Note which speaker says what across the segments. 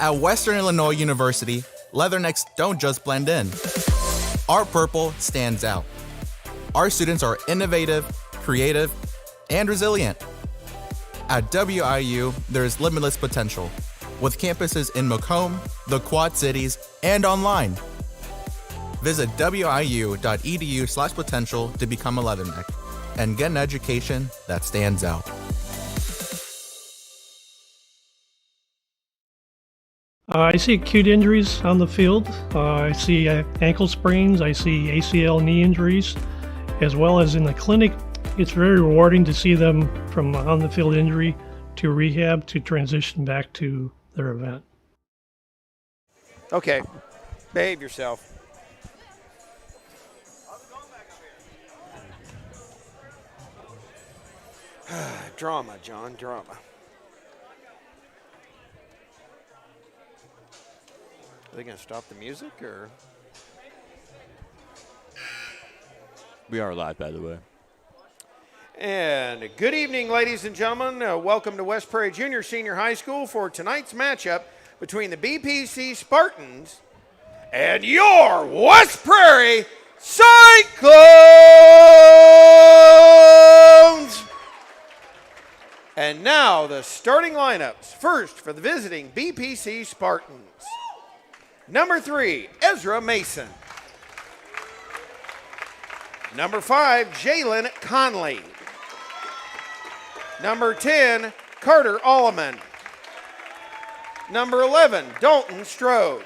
Speaker 1: At Western Illinois University, leathernecks don't just blend in. Our purple stands out. Our students are innovative, creative, and resilient. At WIU, there's limitless potential, with campuses in Macomb, the Quad Cities, and online. Visit wiu.edu/potential to become a leatherneck and get an education that stands out.
Speaker 2: I see acute injuries on the field. I see ankle sprains. I see ACL knee injuries, as well as in the clinic. It's very rewarding to see them from on the field injury to rehab to transition back to their event.
Speaker 3: Okay, behave yourself. Drama, John, drama. Are they going to stop the music, or?
Speaker 4: We are live, by the way.
Speaker 3: And good evening, ladies and gentlemen. Welcome to West Prairie Junior Senior High School for tonight's matchup between the BPC Spartans and your West Prairie Cyclones. And now the starting lineups. First for the visiting BPC Spartans. Number 3, Ezra Mason. Number 5, Jalen Conley. Number 10, Carter Alleman. Number 11, Dalton Strode.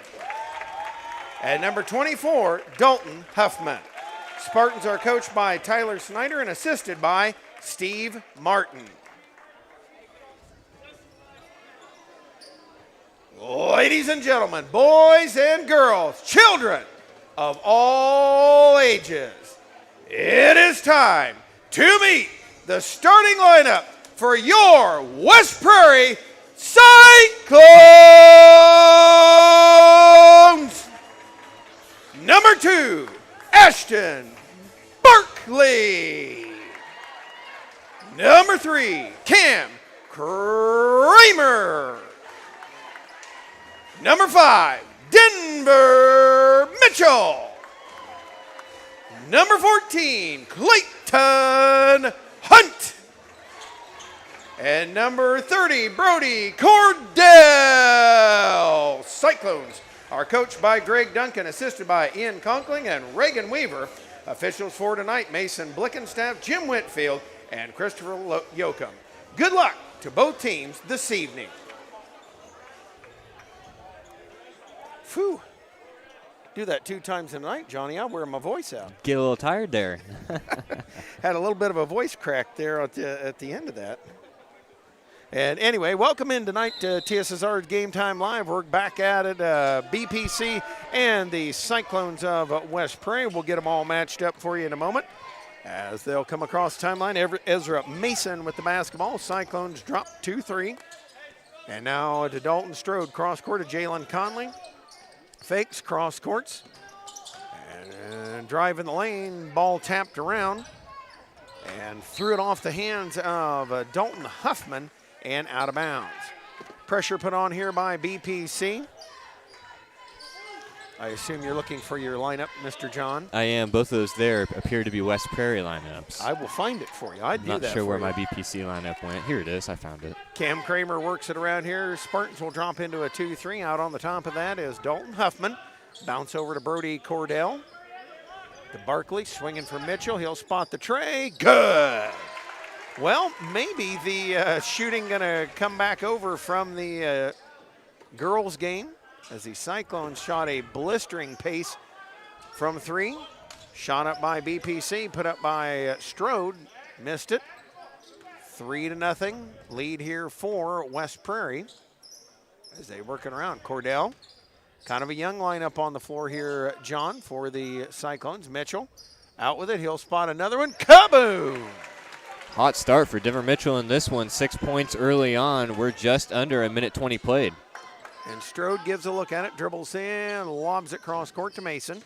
Speaker 3: And number 24, Dalton Huffman. Spartans are coached by Tyler Snyder and assisted by Steve Martin. Ladies and gentlemen, boys and girls, children of all ages, it is time to meet the starting lineup for your West Prairie Cyclones. Number 2, Ashton Barkley. Number 3, Cam Kramer. Number 5, Denver Mitchell. Number 14, Clayton Hunt. And number 30, Brody Cordell. Cyclones are coached by Greg Duncan, assisted by Ian Conkling and Reagan Weaver. Officials for tonight, Mason Blickenstaff, Jim Whitfield, and Christopher Yoakum. Good luck to both teams this evening. Phew. Do that 2 times a night, Johnny. I'll wear my voice out.
Speaker 4: Get a little tired there.
Speaker 3: Had a little bit of a voice crack there at the end of that. And anyway, welcome in tonight to TSSR Game Time Live. We're back at it, BPC and the Cyclones of West Prairie. We'll get them all matched up for you in a moment as they'll come across the timeline. Ezra Mason with the basketball. Cyclones drop 2-3. And now to Dalton Strode, cross court to Jalen Conley. Fakes, cross courts, and drive in the lane, ball tapped around, and threw it off the hands of Dalton Huffman and out of bounds. Pressure put on here by BPC. I assume you're looking for your lineup, Mr. John.
Speaker 4: I am. Both of those there appear to be West Prairie lineups.
Speaker 3: I will find it for you. I'd do that for you.
Speaker 4: Not sure where my BPC lineup went. Here it is. I found it.
Speaker 3: Cam Kramer works it around here. Spartans will drop into a 2-3. Out on the top of that is Dalton Huffman. Bounce over to Brody Cordell. To Barkley, swinging for Mitchell. He'll spot the tray. Good. Well, maybe the shooting going to come back over from the girls' game, as the Cyclones shot a blistering pace from 3. Shot up by BPC, put up by Strode, missed it. 3-0 lead here for West Prairie as they working around. Cordell, kind of a young lineup on the floor here, John, for the Cyclones. Mitchell out with it. He'll spot another one. Kaboom!
Speaker 4: Hot start for Denver Mitchell in this one. 6 points early on. We're just under a minute 20 played.
Speaker 3: And Strode gives a look at it, dribbles in, lobs it cross court to Mason.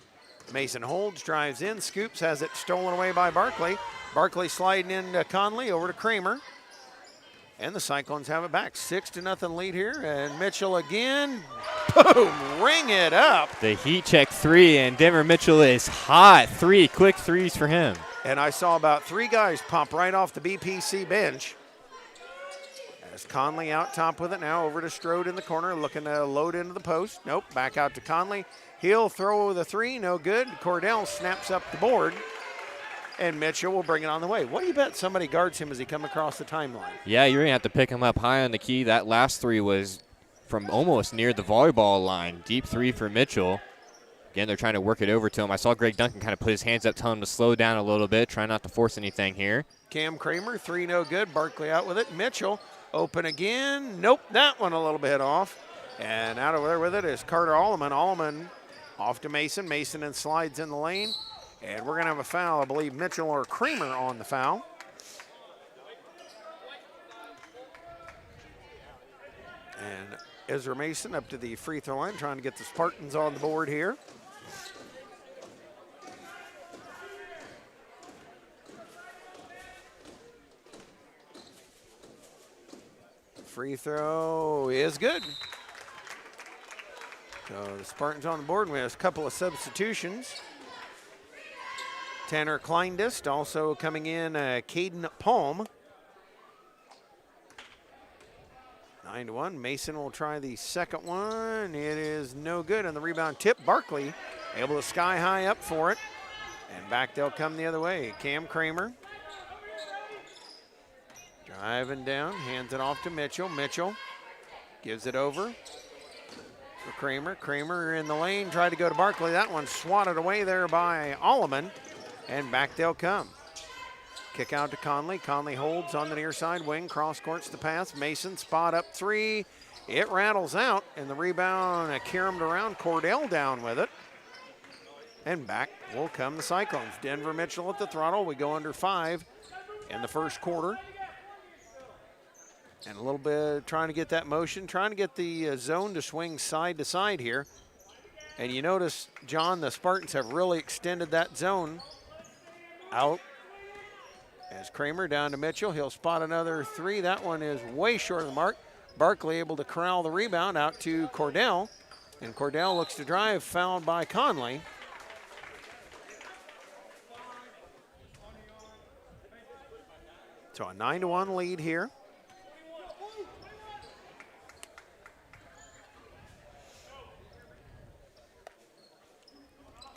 Speaker 3: Mason holds, drives in, scoops, has it stolen away by Barkley. Barkley sliding in to Conley, over to Kramer. And the Cyclones have it back. 6-0 lead here. And Mitchell again. Boom! Ring it up.
Speaker 4: The heat check three, and Denver Mitchell is hot. 3 quick threes for him.
Speaker 3: And I saw about 3 guys pop right off the BPC bench. As Conley out top with it now, over to Strode in the corner, looking to load into the post. Nope, back out to Conley. He'll throw the 3, no good. Cordell snaps up the board. And Mitchell will bring it on the way. What do you bet somebody guards him as he come across the timeline?
Speaker 4: Yeah, you're going to have to pick him up high on the key. That last 3 was from almost near the volleyball line. Deep 3 for Mitchell. Again, they're trying to work it over to him. I saw Greg Duncan kind of put his hands up, telling him to slow down a little bit, try not to force anything here.
Speaker 3: Cam Kramer, 3 no good. Barkley out with it. Mitchell open again. Nope, that one a little bit off. And out over there with it is Carter Alleman. Alleman off to Mason. Mason and slides in the lane. And we're going to have a foul, I believe Mitchell or Kramer on the foul. And Ezra Mason up to the free throw line, trying to get the Spartans on the board here. Free throw is good. So the Spartans on the board. We have a couple of substitutions. Tanner Kleindist also coming in, Caden Palm. 9-1. Mason will try the second one. It is no good. And the rebound tip. Barkley able to sky high up for it. And back they'll come the other way. Cam Kramer driving down, hands it off to Mitchell. Mitchell gives it over for Kramer. Kramer in the lane, tried to go to Barkley. That one swatted away there by Alleman. And back they'll come. Kick out to Conley. Conley holds on the near side wing. Cross courts the pass. Mason spot up 3. It rattles out. And the rebound caromed around. Cordell down with it. And back will come the Cyclones. Denver Mitchell at the throttle. We go under 5 in the first quarter. And a little bit trying to get that motion. Trying to get the zone to swing side to side here. And you notice, John, the Spartans have really extended that zone out. As Kramer down to Mitchell, he'll spot another 3. That one is way short of the mark. Barkley able to corral the rebound out to Cordell. And Cordell looks to drive, fouled by Conley. So a 9-1 lead here.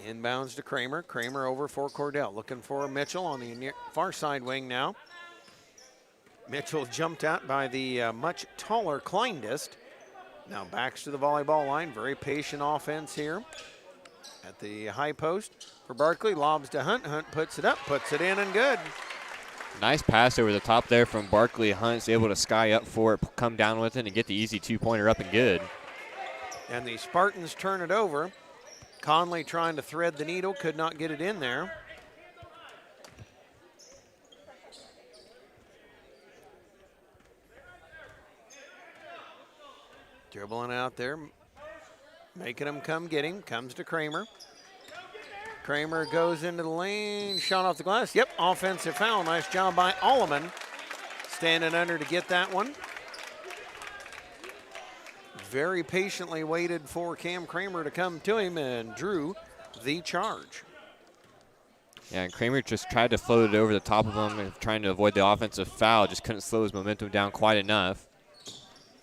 Speaker 3: Inbounds to Kramer. Kramer over for Cordell. Looking for Mitchell on the far side wing now. Mitchell jumped out by the much taller Kleindist. Now backs to the volleyball line. Very patient offense here at the high post for Barkley. Lobs to Hunt. Hunt puts it up, puts it in, and good.
Speaker 4: Nice pass over the top there from Barkley. Hunt's able to sky up for it, come down with it, and get the easy 2-pointer up and good.
Speaker 3: And the Spartans turn it over. Conley trying to thread the needle, could not get it in there. Dribbling out there, making him come get him, comes to Kramer. Kramer goes into the lane, shot off the glass. Yep, offensive foul, nice job by Alleman. Standing under to get that one. Very patiently waited for Cam Kramer to come to him and drew the charge.
Speaker 4: Yeah, and Kramer just tried to float it over the top of him and trying to avoid the offensive foul. Just couldn't slow his momentum down quite enough.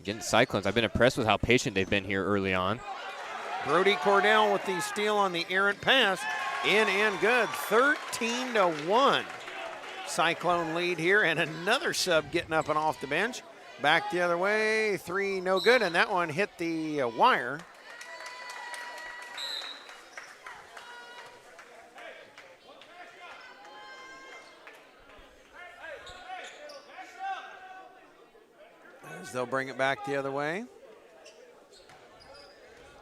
Speaker 4: Again, the Cyclones, I've been impressed with how patient they've been here early on.
Speaker 3: Brody Cordell with the steal on the errant pass. In and good, 13-1. Cyclone lead here, and another sub getting up and off the bench. Back the other way, 3 no good, and that one hit the wire. As they'll bring it back the other way.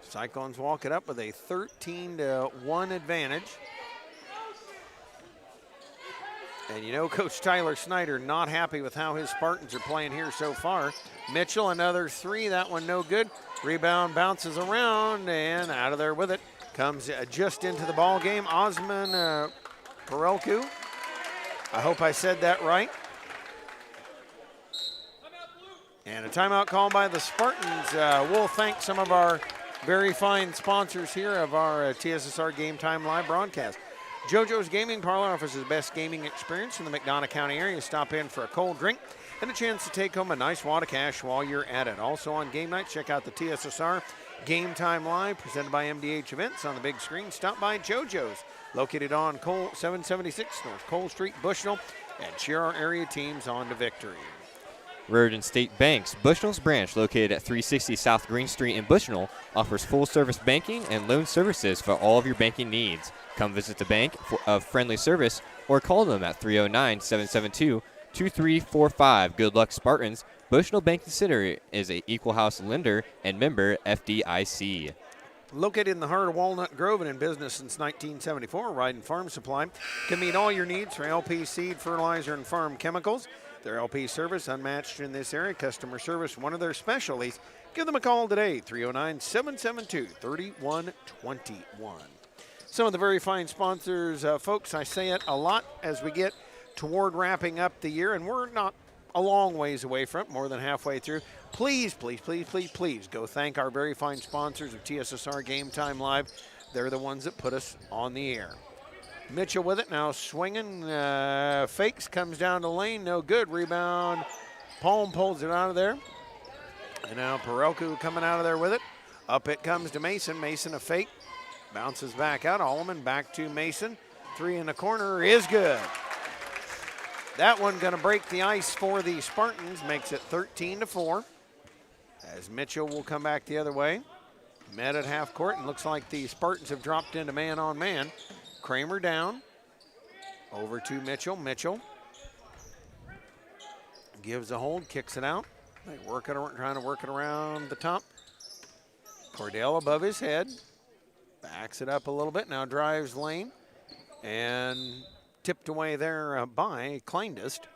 Speaker 3: Cyclones walk it up with a 13-1 advantage. And you know Coach Tyler Snyder not happy with how his Spartans are playing here so far. Mitchell, another 3, that one no good. Rebound bounces around and out of there with it. Comes just into the ball game. Osman Perelku. I hope I said that right. And a timeout call by the Spartans. We'll thank some of our very fine sponsors here of our TSSR Game Time live broadcast. JoJo's Gaming Parlor offers the best gaming experience in the McDonough County area. Stop in for a cold drink and a chance to take home a nice wad of cash while you're at it. Also on game nights, check out the TSSR Game Time Live presented by MDH Events on the big screen. Stop by JoJo's, located on 776 North Cole Street, Bushnell, and cheer our area teams on to victory.
Speaker 4: Raritan State Bank's Bushnell's branch, located at 360 South Green Street in Bushnell, offers full-service banking and loan services for all of your banking needs. Come visit the bank for a friendly service or call them at 309-772-2345. Good luck, Spartans. Bushnell Bank Subsidiary is an equal house lender and member FDIC.
Speaker 3: Located in the heart of Walnut Grove and in business since 1974, Ryden Farm Supply can meet all your needs for LP seed, fertilizer, and farm chemicals. Their LP service, unmatched in this area. Customer service, one of their specialties. Give them a call today, 309-772-3121. Some of the very fine sponsors, folks, I say it a lot as we get toward wrapping up the year, and we're not a long ways away from it, more than halfway through. Please, please, please, please, please go thank our very fine sponsors of TSSR Game Time Live. They're the ones that put us on the air. Mitchell with it now, swinging, fakes, comes down the lane, no good. Rebound, Palm pulls it out of there. And now Parelku coming out of there with it. Up it comes to Mason. Mason a fake, bounces back out. Allman back to Mason. Three in the corner is good. That one going to break the ice for the Spartans, makes it 13-4. As Mitchell will come back the other way. Met at half court, and looks like the Spartans have dropped into man-on-man. Kramer down, over to Mitchell. Mitchell gives a hold, kicks it out. They trying to work it around the top. Cordell above his head, backs it up a little bit, now drives lane, and tipped away there by Kleindest.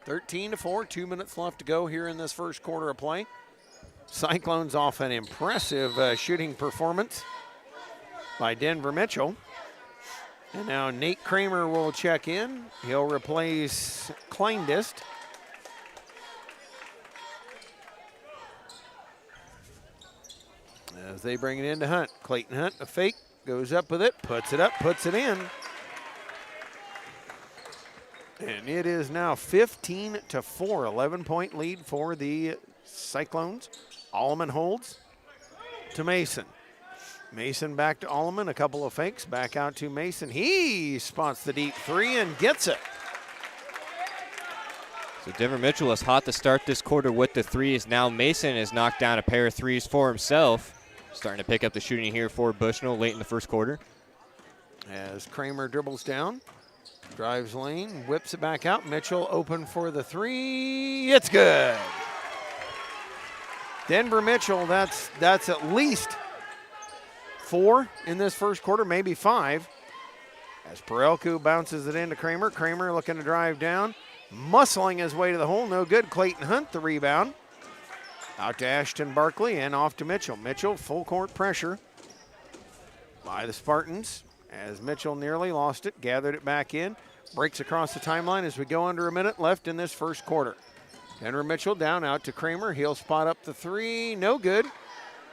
Speaker 3: 13-4, 2 minutes left to go here in this first quarter of play. Cyclones off an impressive shooting performance by Denver Mitchell. And now Nate Kramer will check in. He'll replace Kleindest. As they bring it into Hunt. Clayton Hunt, a fake, goes up with it, puts it up, puts it in. And it is now 15-4, 11-point lead for the Cyclones. Allman holds to Mason. Mason back to Allman, a couple of fakes, back out to Mason. He spots the deep three and gets it.
Speaker 4: So Denver Mitchell is hot to start this quarter with the threes. Now Mason has knocked down a pair of threes for himself. Starting to pick up the shooting here for Bushnell late in the first quarter.
Speaker 3: As Kramer dribbles down, drives lane, whips it back out. Mitchell open for the three. It's good. Denver Mitchell, that's at least 4 in this first quarter, maybe 5. As Parelku bounces it into Kramer. Kramer looking to drive down, muscling his way to the hole. No good. Clayton Hunt the rebound. Out to Ashton Barkley and off to Mitchell. Mitchell full court pressure by the Spartans as Mitchell nearly lost it, gathered it back in, breaks across the timeline as we go under a minute left in this first quarter. Denver Mitchell down out to Kramer. He'll spot up the three, no good.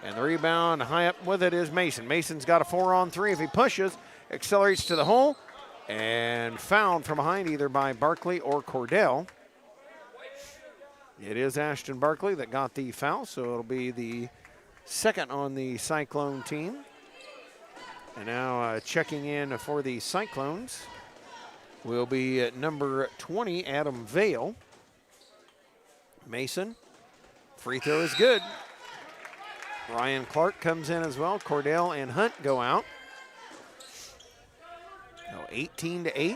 Speaker 3: And the rebound high up with it is Mason. Mason's got a 4-on-3 if he pushes, accelerates to the hole, and fouled from behind either by Barkley or Cordell. It is Ashton Barkley that got the foul, so it'll be the second on the Cyclone team. And now checking in for the Cyclones will be at number 20, Adam Vale. Mason, free throw is good. Ryan Clark comes in as well. Cordell and Hunt go out. Now 18-8.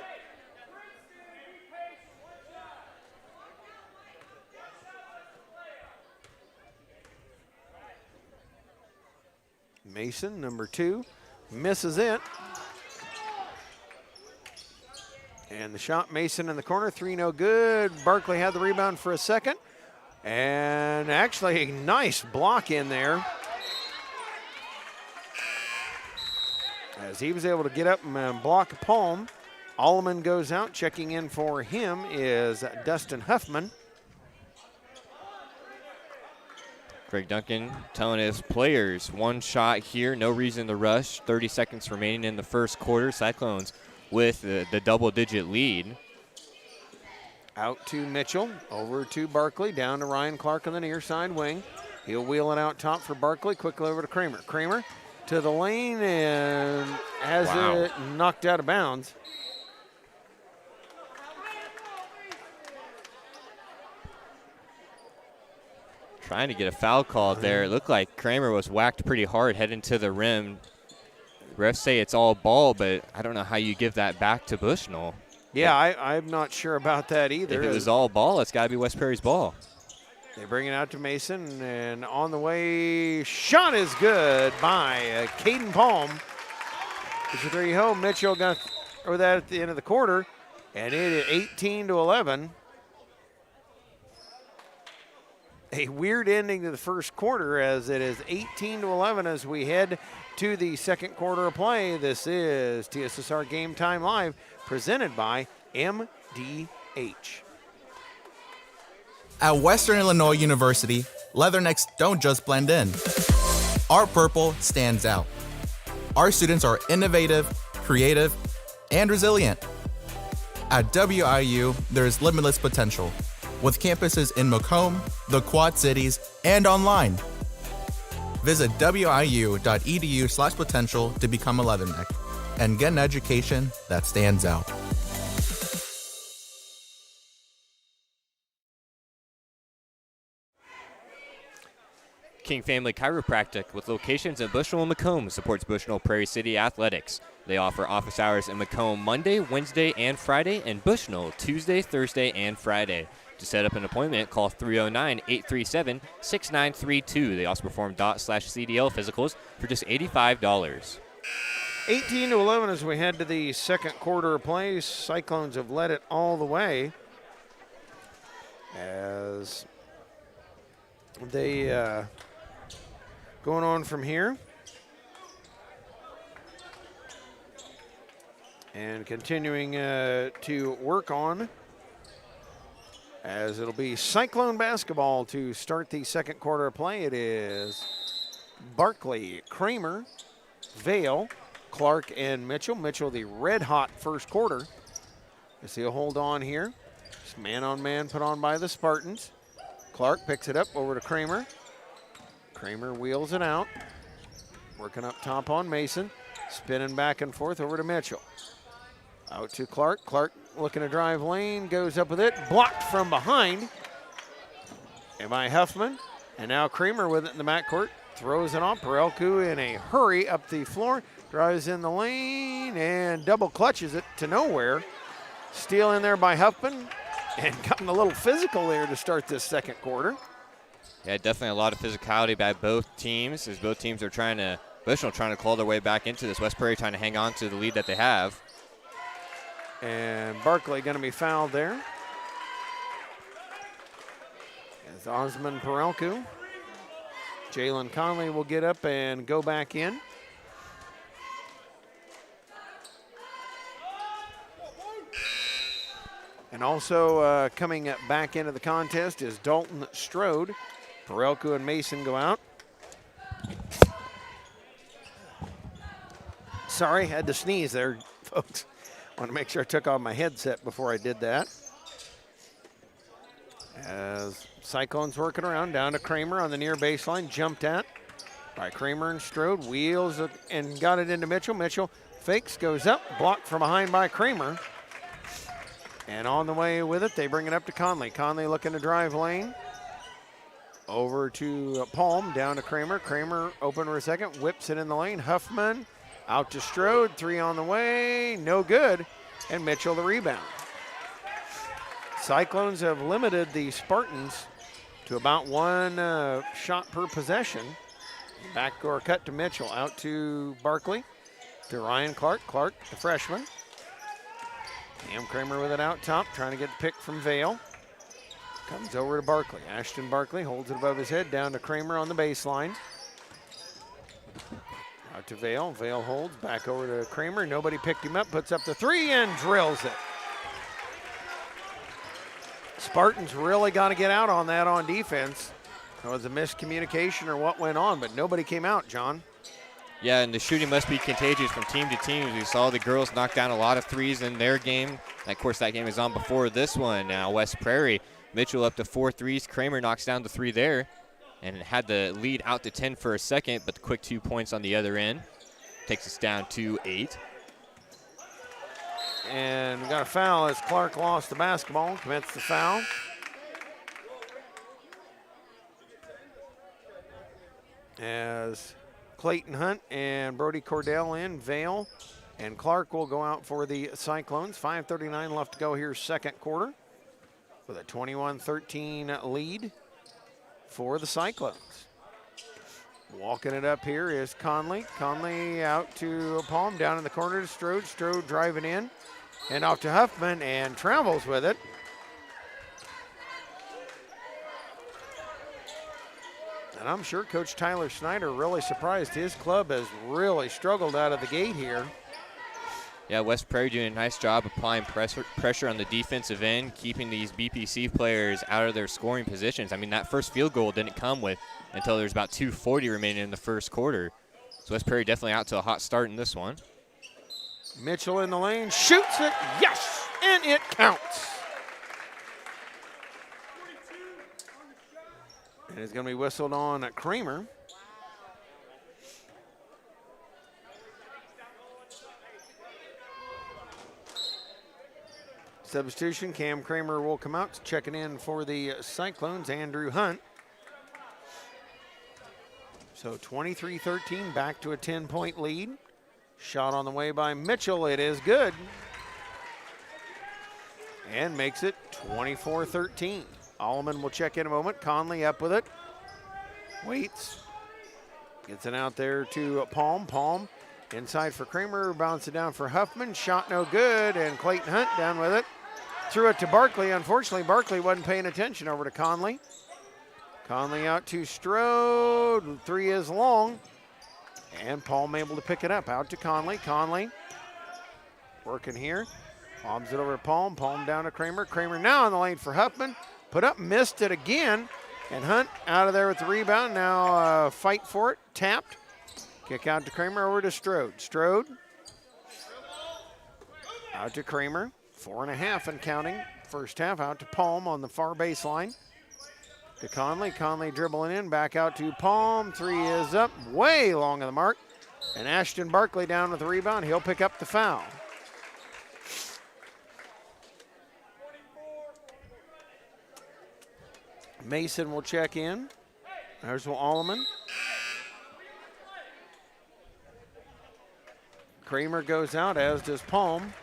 Speaker 3: Mason, number 2, misses it. And the shot, Mason in the corner, 3 no good. Barkley had the rebound for a second. And actually a nice block in there. As he was able to get up and block a palm. Allman goes out. Checking in for him is Dustin Huffman.
Speaker 4: Greg Duncan telling his players, one shot here, no reason to rush. 30 seconds remaining in the first quarter. Cyclones with the double-digit lead.
Speaker 3: Out to Mitchell, over to Barkley, down to Ryan Clark on the near side wing. He'll wheel it out top for Barkley, quickly over to Kramer. Kramer to the lane and has it knocked out of bounds.
Speaker 4: Trying to get a foul called there. It looked like Kramer was whacked pretty hard heading to the rim. Refs say it's all ball, but I don't know how you give that back to Bushnell.
Speaker 3: Yeah, I'm not sure about that either.
Speaker 4: If it was all ball, it's got to be West Prairie's ball.
Speaker 3: They bring it out to Mason, and on the way, shot is good by Caden Palm. It's a three home. Mitchell got throw that at the end of the quarter, and it is 18-11. A weird ending to the first quarter as it is 18-11 as we head to the second quarter of play. This is TSSR Game Time Live, presented by MDH.
Speaker 1: At Western Illinois University, leathernecks don't just blend in. Our purple stands out. Our students are innovative, creative, and resilient. At WIU, there's limitless potential, with campuses in Macomb, the Quad Cities, and online. Visit wiu.edu/potential to become a leatherneck and get an education that stands out.
Speaker 4: King Family Chiropractic, with locations in Bushnell and Macomb, supports Bushnell-Prairie City athletics. They offer office hours in Macomb Monday, Wednesday, and Friday, and Bushnell Tuesday, Thursday, and Friday. To set up an appointment, call 309-837-6932. They also perform DOT/CDL physicals for just $85.
Speaker 3: 18-11 as we head to the second quarter of play. Cyclones have led it all the way as they going on from here and continuing to work on, as it'll be Cyclone basketball to start the second quarter of play. It is Barkley, Kramer, Vale, Clark, and Mitchell. Mitchell, the red-hot first quarter. As he'll hold on here. Just man-on-man put on by the Spartans. Clark picks it up over to Kramer. Kramer wheels it out. Working up top on Mason. Spinning back and forth over to Mitchell. Out to Clark. Clark looking to drive lane. Goes up with it. Blocked from behind. And by Huffman. And now Kramer with it in the backcourt. Throws it on. Perelku in a hurry up the floor. Drives in the lane and double clutches it to nowhere. Steal in there by Huffman. And gotten a little physical there to start this second quarter.
Speaker 4: Yeah, definitely a lot of physicality by both teams, as both teams are Bushnell trying to claw their way back into this. West Prairie trying to hang on to the lead that they have.
Speaker 3: And Barkley going to be fouled there. As Osmond Perelku. Jalen Conley will get up and go back in. And also coming back into the contest is Dalton Strode. Perelku and Mason go out. Sorry, had to sneeze there, folks. Want to make sure I took off my headset before I did that. As Cyclones working around, down to Kramer on the near baseline, jumped at by Kramer and Strode. Wheels and got it into Mitchell. Mitchell fakes, goes up, blocked from behind by Kramer. And on the way with it, they bring it up to Conley. Conley looking to drive lane. Over to Palm, down to Kramer. Kramer open for a second, whips it in the lane. Huffman out to Strode, three on the way, no good. And Mitchell the rebound. Cyclones have limited the Spartans to about one shot per possession. Backdoor cut to Mitchell, out to Barkley, to Ryan Clark. Clark, the freshman. Cam Kramer with it out top, trying to get the pick from Vale. Comes over to Barkley. Ashton Barkley holds it above his head, down to Kramer on the baseline. Out to Vale. Vale holds, back over to Kramer. Nobody picked him up, puts up the three and drills it. Spartans really got to get out on that on defense. It was a miscommunication or what went on, but nobody came out, John.
Speaker 4: Yeah, and the shooting must be contagious from team to team. We saw the girls knock down a lot of threes in their game. And of course, that game is on before this one. Now, West Prairie, Mitchell up to 4 threes. Kramer knocks down the 3 there and had the lead out to 10 for a second, but the quick 2 points on the other end takes us down to 8.
Speaker 3: And we got a foul as Clark lost the basketball, commits the foul. As Clayton Hunt and Brody Cordell in, Vale and Clark will go out for the Cyclones. 5:39 left to go here, second quarter, with a 21-13 lead for the Cyclones. Walking it up here is Conley. Conley out to Palm, down in the corner to Strode. Strode driving in and off to Huffman and travels with it. And I'm sure Coach Tyler Snyder really surprised. His club has really struggled out of the gate here.
Speaker 4: Yeah, West Prairie doing a nice job applying pressure on the defensive end, keeping these BPC players out of their scoring positions. I mean, that first field goal didn't come with until there's about 2:40 remaining in the first quarter. So West Prairie definitely out to a hot start in this one.
Speaker 3: Mitchell in the lane, shoots it, yes, and it counts. And it's going to be whistled on at Kramer. Substitution, Cam Kramer will come out, checking in for the Cyclones, Andrew Hunt. So 23-13, back to a 10-point lead. Shot on the way by Mitchell, it is good. And makes it 24-13. Alleman will check in a moment. Conley up with it. Waits. Gets it out there to Palm. Palm inside for Kramer. Bounce it down for Huffman. Shot no good. And Clayton Hunt down with it. Threw it to Barkley. Unfortunately, Barkley wasn't paying attention. Over to Conley. Conley out to Strode. 3 is long. And Palm able to pick it up. Out to Conley. Conley working here. Lobs it over to Palm. Palm down to Kramer. Kramer now in the lane for Huffman. Put up, missed it again, and Hunt out of there with the rebound. Now fight for it, tapped. Kick out to Kramer, over to Strode. Strode out to Kramer, 4.5 and counting. First half out to Palm on the far baseline. To Conley, Conley dribbling in, back out to Palm. 3 is up, way long of the mark. And Ashton Barkley down with the rebound. He'll pick up the foul. Mason will check in. There's Alleman. Kramer goes out, as does Palm.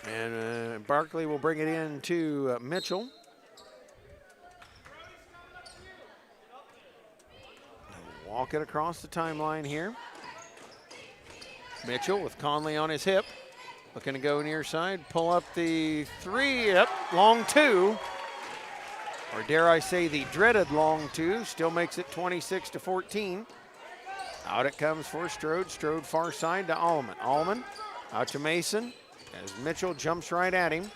Speaker 3: And Barkley will bring it in to Mitchell. Walk it across the timeline here. Mitchell with Conley on his hip. Looking to go near side, pull up the 3, yep, long 2. Or dare I say the dreaded long 2, still makes it 26-14. Out it comes for Strode. Strode far side to Alleman. Alleman out to Mason as Mitchell jumps right at him.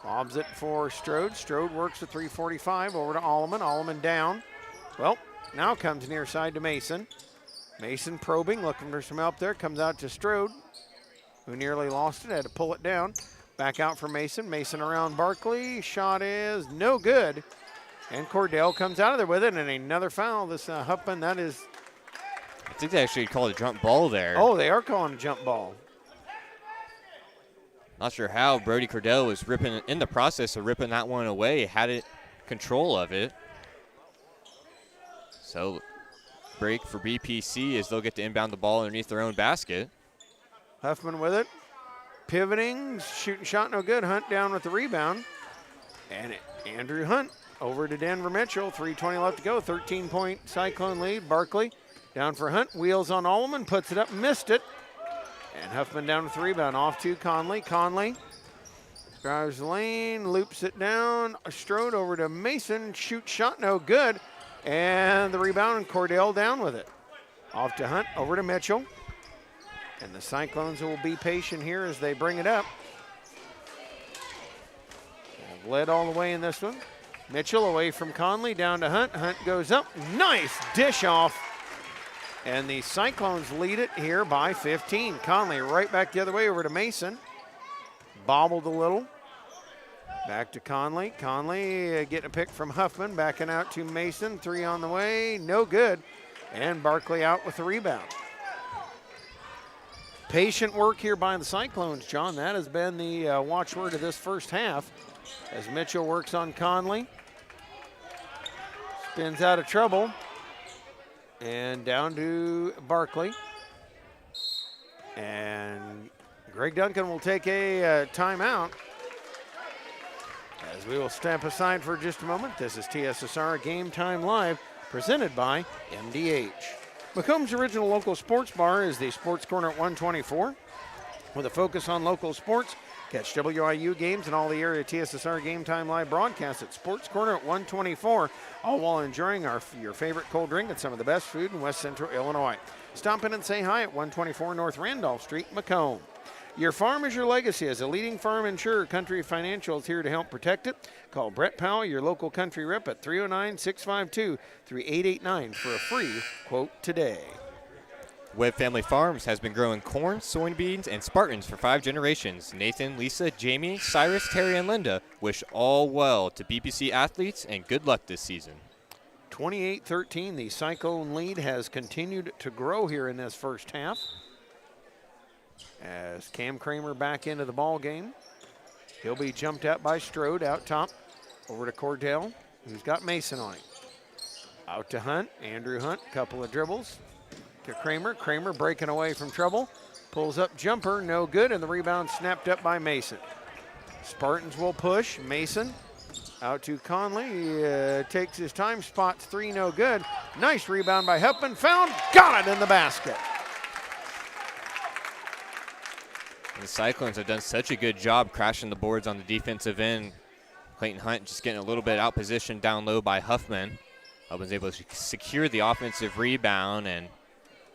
Speaker 3: Lobs it for Strode. Strode works at 3:45 over to Alleman. Alleman down. Well, now comes near side to Mason. Mason probing, looking for some help there. Comes out to Strode, who nearly lost it, had to pull it down. Back out for Mason. Mason around Barkley. Shot is no good. And Cordell comes out of there with it, and another foul. This Huffman, that is...
Speaker 4: I think they actually called a jump ball there.
Speaker 3: Oh, they are calling a jump ball.
Speaker 4: Not sure how Brody Cordell was ripping, in the process of ripping that one away, had it control of it. So break for BPC as they'll get to inbound the ball underneath their own basket.
Speaker 3: Huffman with it. Pivoting, shooting shot no good. Hunt down with the rebound. And Andrew Hunt over to Denver Mitchell. 3:20 left to go. 13-point Cyclone lead. Barkley down for Hunt. Wheels on Alleman. Puts it up. Missed it. And Huffman down with the rebound. Off to Conley. Conley drives the lane. Loops it down. Strode over to Mason. Shoot shot no good. And the rebound, and Cordell down with it. Off to Hunt. Over to Mitchell. And the Cyclones will be patient here as they bring it up. They've led all the way in this one. Mitchell away from Conley, down to Hunt. Hunt goes up. Nice dish off. And the Cyclones lead it here by 15. Conley right back the other way over to Mason. Bobbled a little. Back to Conley. Conley getting a pick from Huffman. Backing out to Mason. 3 on the way. No good. And Barkley out with the rebound. Patient work here by the Cyclones, John. That has been the watchword of this first half. As Mitchell works on Conley. Spins out of trouble. And down to Barkley. And Greg Duncan will take a timeout. As we will step aside for just a moment. This is TSSR Game Time Live, presented by MDH. Macomb's original local sports bar is the Sports Corner at 124. With a focus on local sports, catch WIU games and all the area TSSR Game Time Live broadcasts at Sports Corner at 124, all while enjoying your favorite cold drink and some of the best food in West Central Illinois. Stop in and say hi at 124 North Randolph Street, Macomb. Your farm is your legacy. As a leading farm insurer, Country Financial is here to help protect it. Call Brett Powell, your local country rep, at 309-652-3889 for a free quote today.
Speaker 4: Webb Family Farms has been growing corn, soybeans, and Spartans for 5 generations. Nathan, Lisa, Jamie, Cyrus, Terry, and Linda wish all well to BPC athletes and good luck this season.
Speaker 3: 28-13, the Cyclone lead has continued to grow here in this first half. As Cam Kramer back into the ball game. He'll be jumped out by Strode out top. Over to Cordell, who's got Mason on him. Out to Hunt, Andrew Hunt, couple of dribbles. To Kramer, Kramer breaking away from trouble. Pulls up jumper, no good, and the rebound snapped up by Mason. Spartans will push, Mason out to Conley. He takes his time, spots 3, no good. Nice rebound by Huffman, found, got it in the basket.
Speaker 4: The Cyclones have done such a good job crashing the boards on the defensive end. Clayton Hunt just getting a little bit out positioned down low by Huffman. Huffman's able to secure the offensive rebound, and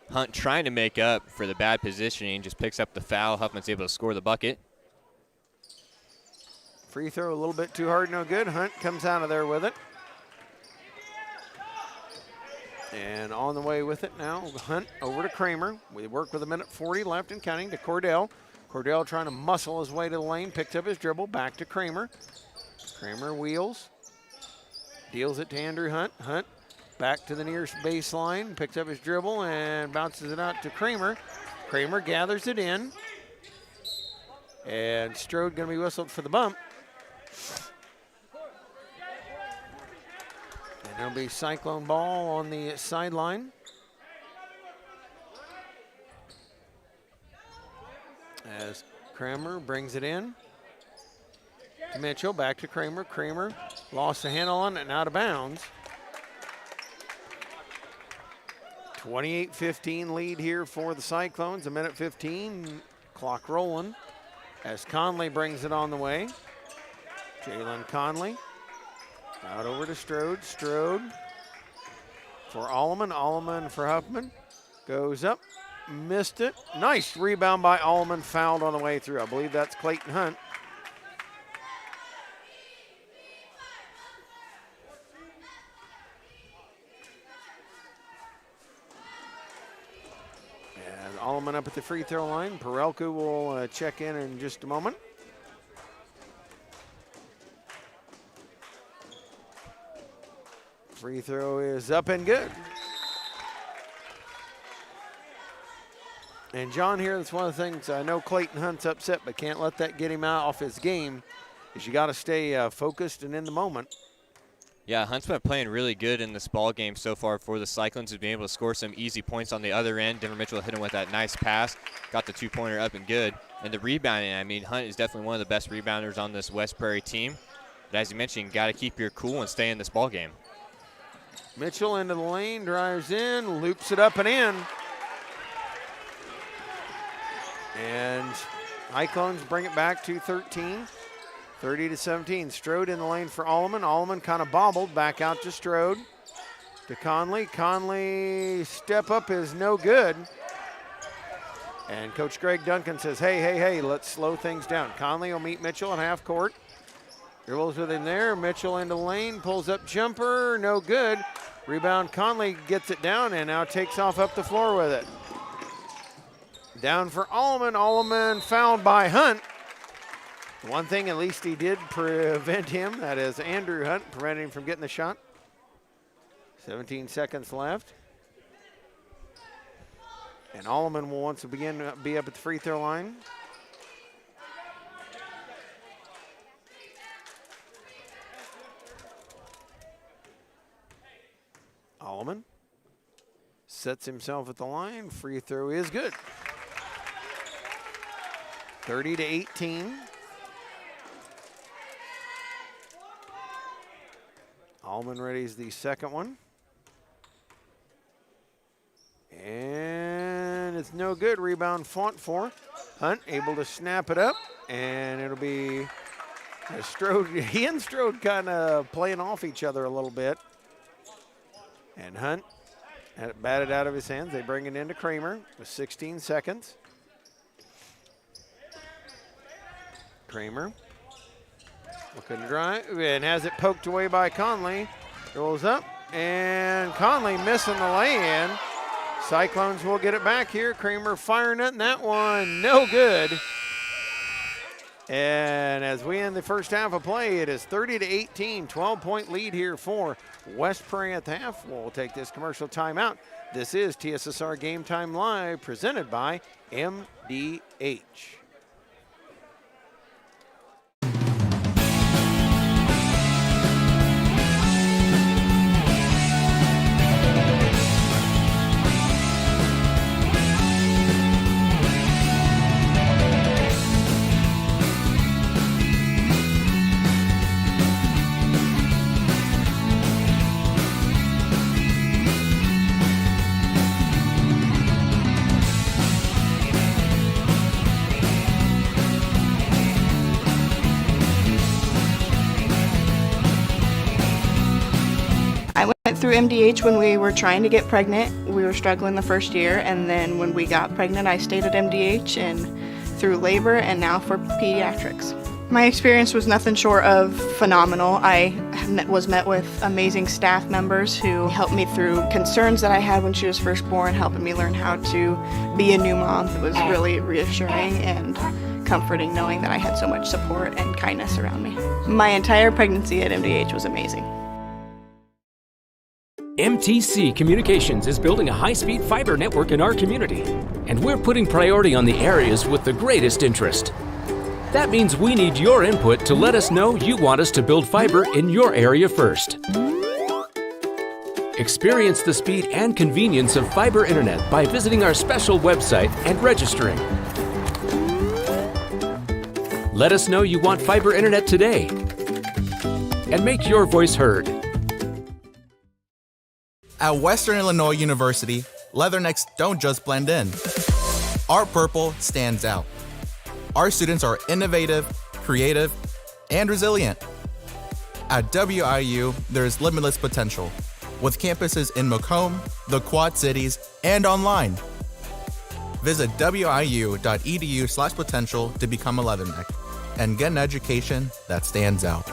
Speaker 4: Hunt trying to make up for the bad positioning, just picks up the foul. Huffman's able to score the bucket.
Speaker 3: Free throw a little bit too hard, no good. Hunt comes out of there with it. And on the way with it now, Hunt over to Kramer. We work with 1:40 left and counting to Cordell. Cordell trying to muscle his way to the lane, picks up his dribble, back to Kramer. Kramer wheels, deals it to Andrew Hunt. Hunt back to the nearest baseline, picks up his dribble and bounces it out to Kramer. Kramer gathers it in. And Strode going to be whistled for the bump. And there'll be Cyclone ball on the sideline. As Kramer brings it in to Mitchell, back to Kramer. Kramer lost the handle on it and out of bounds. 28-15 lead here for the Cyclones. 1:15, clock rolling as Conley brings it on the way. Jalen Conley out over to Strode. Strode for Alleman. Alleman for Huffman. Goes up. Missed it. Nice rebound by Alleman, fouled on the way through. I believe that's Clayton Hunt. And Alleman up at the free throw line. Perelka will check in just a moment. Free throw is up and good. And John here, that's one of the things, I know Clayton Hunt's upset, but can't let that get him out off his game, is you got to stay focused and in the moment.
Speaker 4: Yeah, Hunt's been playing really good in this ball game so far for the Cyclones. He's been able to score some easy points on the other end. Denver Mitchell hit him with that nice pass, got the 2-pointer up and good. And the rebounding, I mean, Hunt is definitely one of the best rebounders on this West Prairie team. But as you mentioned, you got to keep your cool and stay in this ball game.
Speaker 3: Mitchell into the lane, drives in, loops it up and in. And Cyclones bring it back to 13, 30-17. Strode in the lane for Alleman. Alleman kind of bobbled back out to Strode. To Conley. Conley step up is no good. And Coach Greg Duncan says, hey, let's slow things down. Conley will meet Mitchell at half court. Dribbles with him there. Mitchell into lane, pulls up jumper, no good. Rebound, Conley gets it down and now takes off up the floor with it. Down for Alleman. Alleman fouled by Hunt. One thing at least he did prevent him, that is Andrew Hunt, preventing him from getting the shot. 17 seconds left. And Alleman will once again be up at the free throw line. Alleman sets himself at the line. Free throw is good. 30-18. Alleman readies the second one. And it's no good. Rebound fought for. Hunt able to snap it up. And it'll be Strode. He and Strode kind of playing off each other a little bit. And Hunt had it batted out of his hands. They bring it into Kramer with 16 seconds. Kramer looking to drive and has it poked away by Conley. Rolls up and Conley missing the lay-in. Cyclones will get it back here. Kramer firing it, and that one no good. And as we end the first half of play, it is 30-18, 12-point lead here for West Prairie at the half. We'll take this commercial timeout. This is TSSR Game Time Live, presented by MDH.
Speaker 5: I went through MDH when we were trying to get pregnant. We were struggling the first year, and then when we got pregnant, I stayed at MDH and through labor and now for pediatrics. My experience was nothing short of phenomenal. I was met with amazing staff members who helped me through concerns that I had when she was first born, helping me learn how to be a new mom. It was really reassuring and comforting knowing that I had so much support and kindness around me. My entire pregnancy at MDH was amazing.
Speaker 6: MTC Communications is building a high-speed fiber network in our community, and we're putting priority on the areas with the greatest interest. That means we need your input to let us know you want us to build fiber in your area first. Experience the speed and convenience of fiber internet by visiting our special website and registering. Let us know you want fiber internet today, and make your voice heard.
Speaker 1: At Western Illinois University, leathernecks don't just blend in. Our purple stands out. Our students are innovative, creative, and resilient. At WIU, there's limitless potential, with campuses in Macomb, the Quad Cities, and online. Visit wiu.edu/potential to become a leatherneck and get an education that stands out.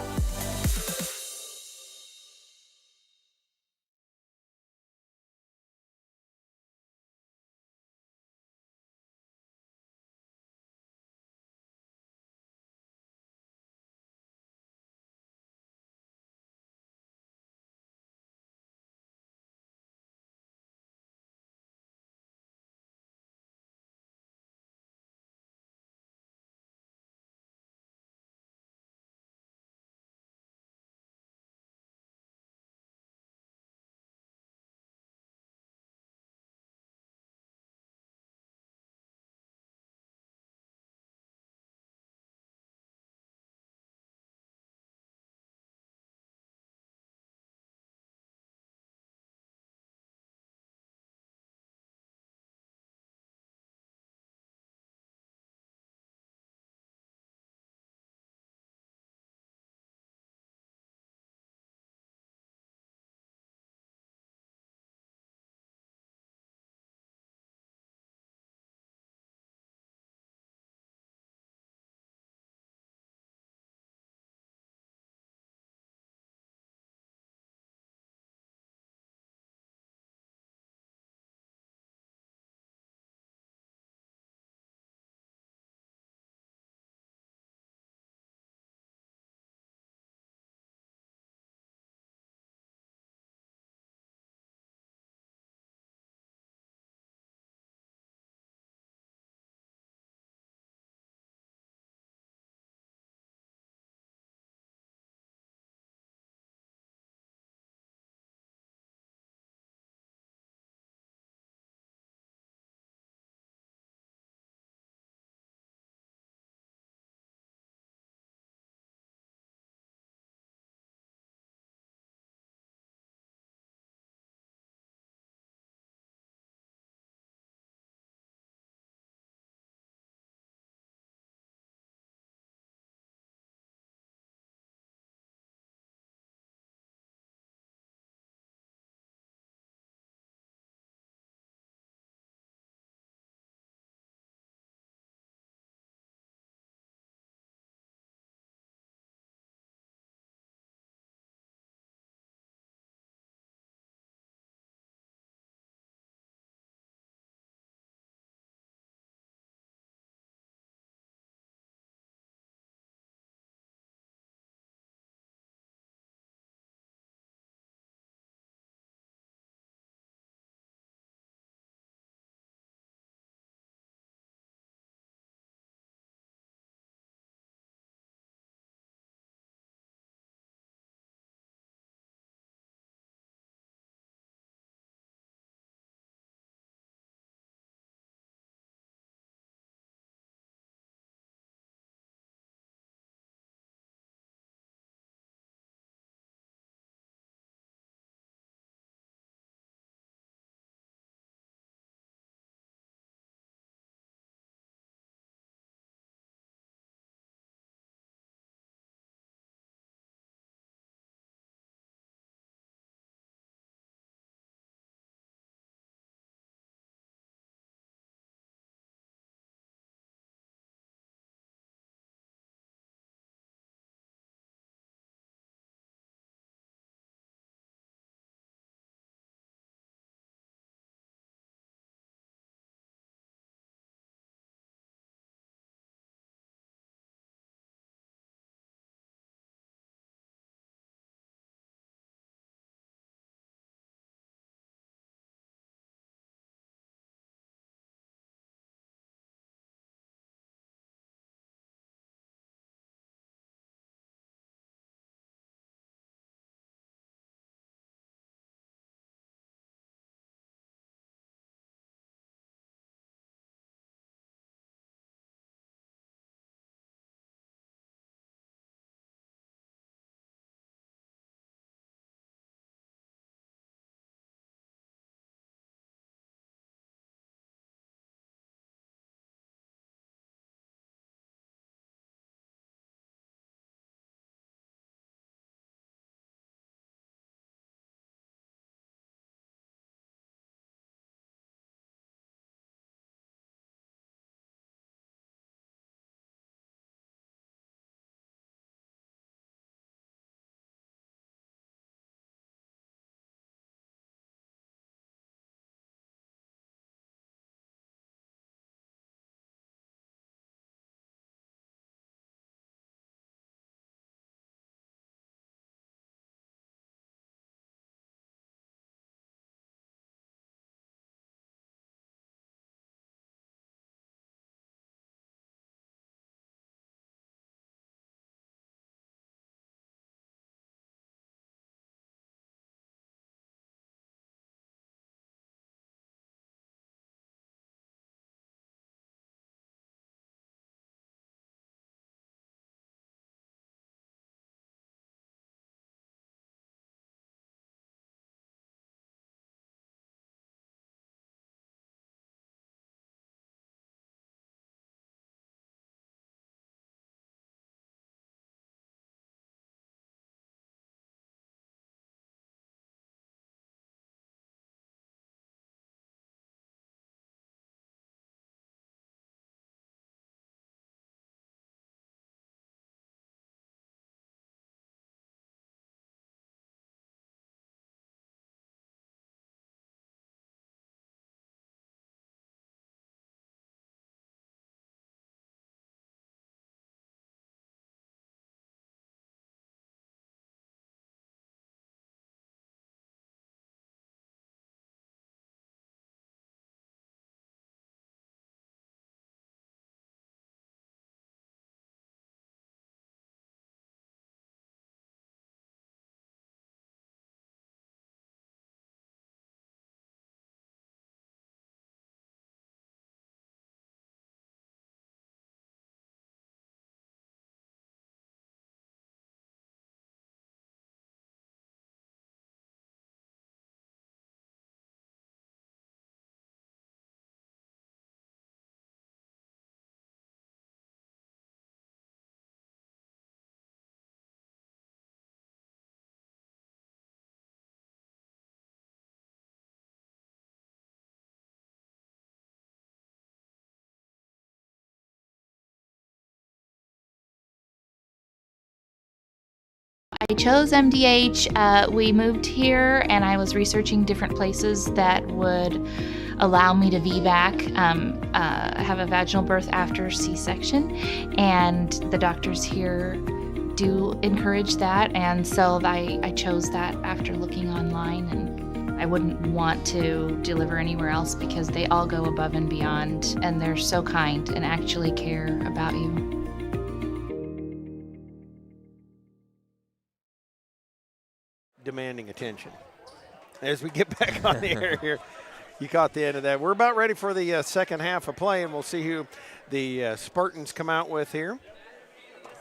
Speaker 7: I chose MDH. We moved here and I was researching different places that would allow me to VBAC, have a vaginal birth after C-section, and the doctors here do encourage that, and so I chose that after looking online, and I wouldn't want to deliver anywhere else because they all go above and beyond, and they're so kind and actually care about you.
Speaker 3: Demanding attention. As we get back on the air here, you caught the end of that. We're about ready for the second half of play, and we'll see who the Spartans come out with here.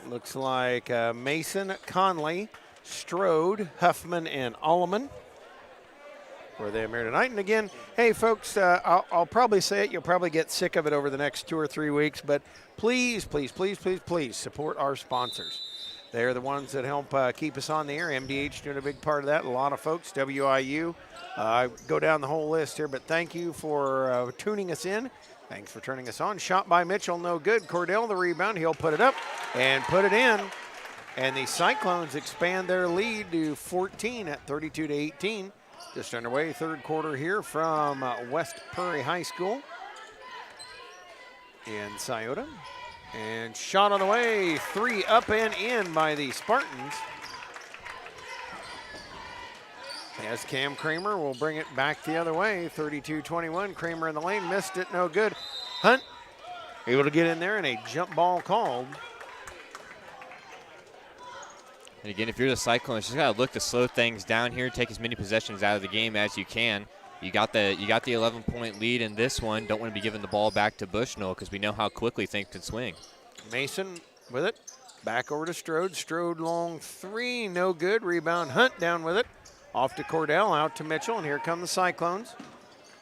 Speaker 3: Looks like Mason, Conley, Strode, Huffman, and Alleman for them here tonight. And again, hey folks, I'll probably say it, you'll probably get sick of it over the next 2 or 3 weeks, but please, please, please, please, please support our sponsors. They're the ones that help keep us on the air. MDH doing a big part of that. A lot of folks, WIU. I go down the whole list here, but thank you for tuning us in. Thanks for turning us on. Shot by Mitchell, no good. Cordell the rebound. He'll put it up and put it in. And the Cyclones expand their lead to 14 at 32-18. Just underway, third quarter here from West Prairie High School in Scioto. And shot on the way, 3 up and in by the Spartans. As Cam Kramer will bring it back the other way, 32-21. Kramer in the lane, missed it, no good. Hunt able to get in there and a jump ball called.
Speaker 4: And again, if you're the Cyclones, you just gotta look to slow things down here, take as many possessions out of the game as you can. You got the 11-point lead in this one. Don't want to be giving the ball back to Bushnell because we know how quickly things can swing.
Speaker 3: Mason with it. Back over to Strode. Strode long 3, no good. Rebound, Hunt down with it. Off to Cordell, out to Mitchell, and here come the Cyclones.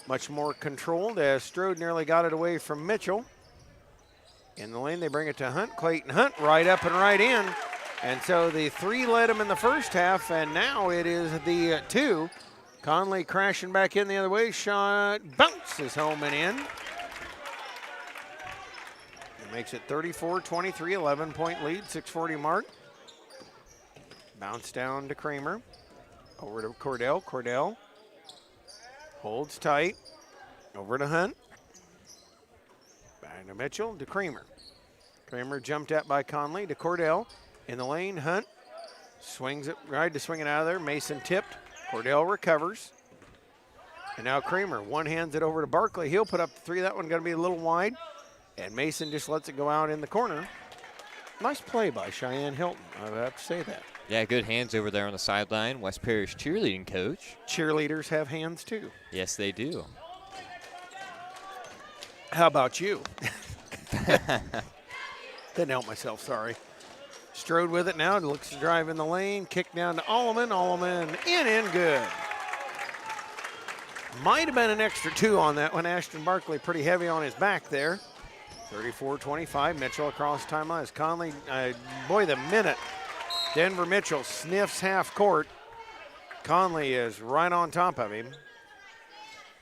Speaker 3: Much more controlled as Strode nearly got it away from Mitchell. In the lane, they bring it to Hunt. Clayton Hunt right up and right in. And so the 3 led him in the first half, and now it is the 2. Conley crashing back in the other way. Shot bounces home and in. It makes it 34-23, 11-point lead, 6:40 mark. Bounce down to Kramer. Over to Cordell. Cordell holds tight. Over to Hunt. Back to Mitchell to Kramer. Kramer jumped at by Conley to Cordell. In the lane, Hunt swings it, tried to swing it out of there. Mason tipped. Cordell recovers. And now Kramer one-hands it over to Barkley. He'll put up the 3. That one going to be a little wide. And Mason just lets it go out in the corner. Nice play by Cheyenne Hilton. I have to say that.
Speaker 4: Yeah, good hands over there on the sideline. West Prairie's cheerleading coach.
Speaker 3: Cheerleaders have hands too.
Speaker 4: Yes, they do.
Speaker 3: How about you? Didn't help myself, sorry. Strode with it now, looks to drive in the lane, kick down to Alleman. Alleman in, good. Might have been an extra 2 on that one. Ashton Barkley pretty heavy on his back there. 34-25, Mitchell across timeline as Conley, boy, the minute Denver Mitchell sniffs half court, Conley is right on top of him.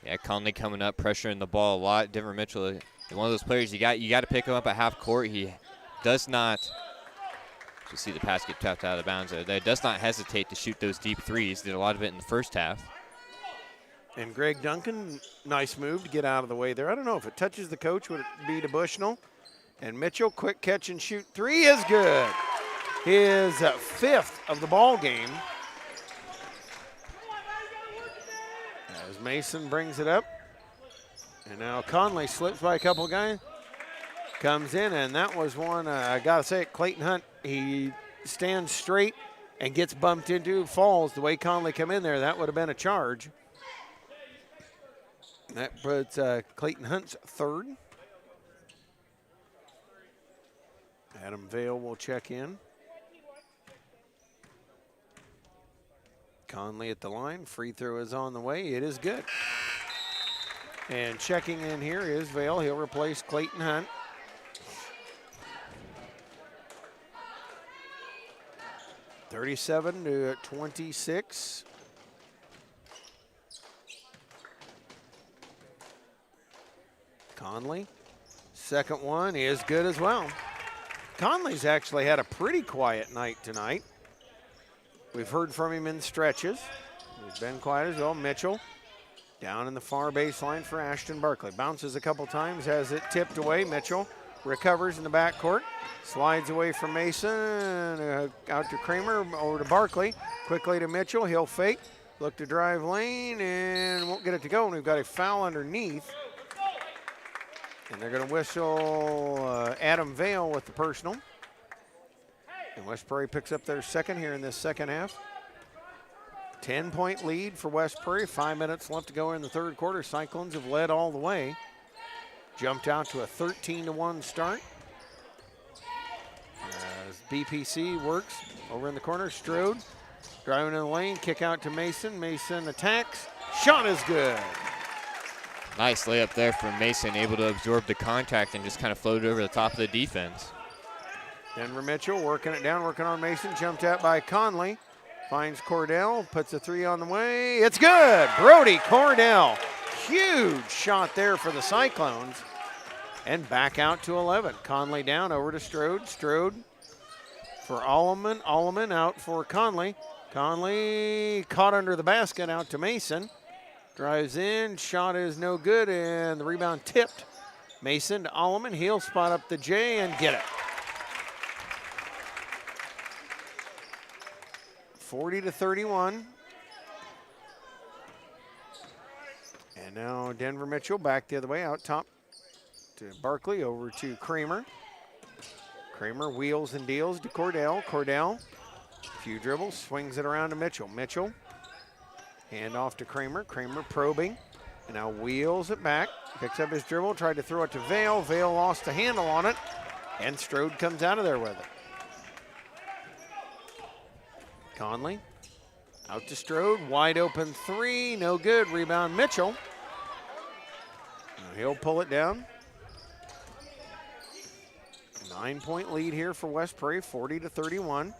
Speaker 4: Yeah, Conley coming up, pressuring the ball a lot. Denver Mitchell, one of those players you got to pick him up at half court. He does not. You see the pass get tapped out of the bounds there. Does not hesitate to shoot those deep threes. Did a lot of it in the first half.
Speaker 3: And Greg Duncan, nice move to get out of the way there. I don't know if it touches the coach, would it be to Bushnell? And Mitchell, quick catch and shoot 3 is good. His 5th of the ball game. As Mason brings it up. And now Conley slips by a couple of guys. Comes in, and that was one, I got to say it, Clayton Hunt, he stands straight and gets bumped into, falls. The way Conley come in there, that would have been a charge. That puts Clayton Hunt's 3rd. Adam Vale will check in. Conley at the line, free throw is on the way, it is good. And checking in here is Vale, he'll replace Clayton Hunt. (37-26). Conley, second one is good as well. Conley's actually had a pretty quiet night tonight. We've heard from him in stretches. He's been quiet as well. Mitchell down in the far baseline for Ashton Barkley. Bounces a couple times, has it tipped away. Mitchell recovers in the backcourt. Slides away from Mason, out to Kramer, over to Barkley. Quickly to Mitchell, he'll fake. Look to drive lane and won't get it to go. And we've got a foul underneath. And they're going to whistle Adam Vale with the personal. And West Prairie picks up their second here in this second half. 10-point lead for West Prairie. 5 minutes left to go in the third quarter. Cyclones have led all the way. Jumped out to a 13-1 start. As BPC works over in the corner. Strode driving in the lane. Kick out to Mason. Mason attacks. Shot is good.
Speaker 4: Nice layup there from Mason, able to absorb the contact and just kind of floated over the top of the defense.
Speaker 3: Denver Mitchell working it down, working on Mason. Jumped out by Conley. Finds Cordell, puts a three on the way. It's good. Brody Cordell. Huge shot there for the Cyclones. And back out to 11. Conley down over to Strode. Strode for Alleman. Alleman out for Conley. Conley caught under the basket, out to Mason. Drives in, shot is no good, and the rebound tipped. Mason to Alleman. He'll spot up the J and get it. 40-31. And now Denver Mitchell back the other way, out top to Barkley, over to Kramer. Kramer wheels and deals to Cordell. Cordell, few dribbles, swings it around to Mitchell. Mitchell, hand off to Kramer. Kramer probing, and now wheels it back. Picks up his dribble, tried to throw it to Vale. Vale lost the handle on it, and Strode comes out of there with it. Conley out to Strode, wide open three, no good. Rebound Mitchell. He'll pull it down. 9-point lead here for West Prairie, 40-31.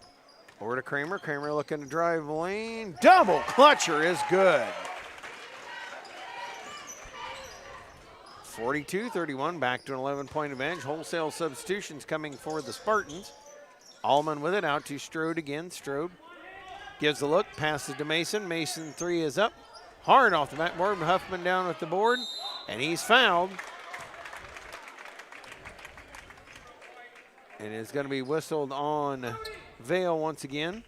Speaker 3: Over to Kramer. Kramer looking to drive lane. Double clutcher is good. 42-31, back to an 11-point advantage. Wholesale substitutions coming for the Spartans. Allman with it, out to Strode again. Strode gives a look, passes to Mason. Mason three is up. Hard off the backboard. Huffman down with the board, and he's fouled. And it's going to be whistled on Vale once again.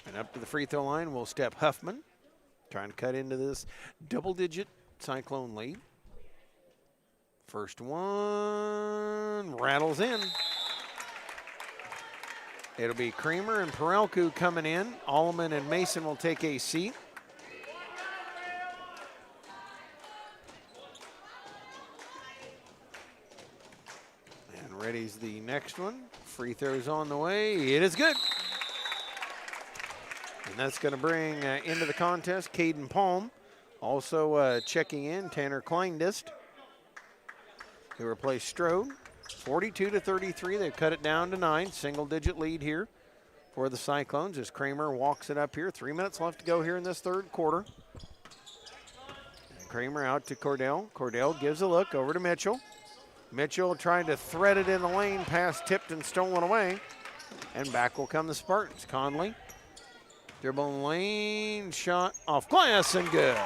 Speaker 3: And up to the free throw line will step Huffman, trying to cut into this double-digit Cyclone lead. First one rattles in. It'll be Kramer and Perelku coming in. Alleman and Mason will take a seat. And ready's the next one. Free throws on the way. It is good. And that's going to bring into the contest Caden Palm. Also checking in Tanner Kleindist, who replaced Strode. 42-33, they've cut it down to 9. Single-digit lead here for the Cyclones as Kramer walks it up here. 3 minutes left to go here in this third quarter. And Kramer out to Cordell. Cordell gives a look over to Mitchell. Mitchell trying to thread it in the lane, pass tipped and stolen away. And back will come the Spartans. Conley, dribble in the lane, shot off glass and good.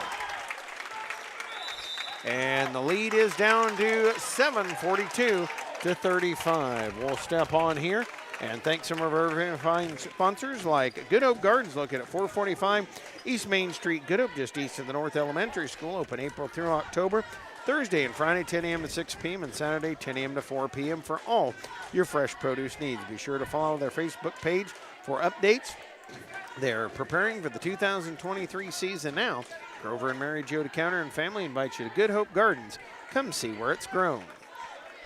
Speaker 3: And the lead is down to 7, 42-35. We'll step on here and thank some of our fine sponsors like Good Hope Gardens, located at 445 East Main Street, Good Hope, just east of the North Elementary School, open April through October. Thursday and Friday, 10 a.m. to 6 p.m. and Saturday, 10 a.m. to 4 p.m. for all your fresh produce needs. Be sure to follow their Facebook page for updates. They're preparing for the 2023 season now. Grover and Mary Jo DeCounter and family invite you to Good Hope Gardens. Come see where it's grown.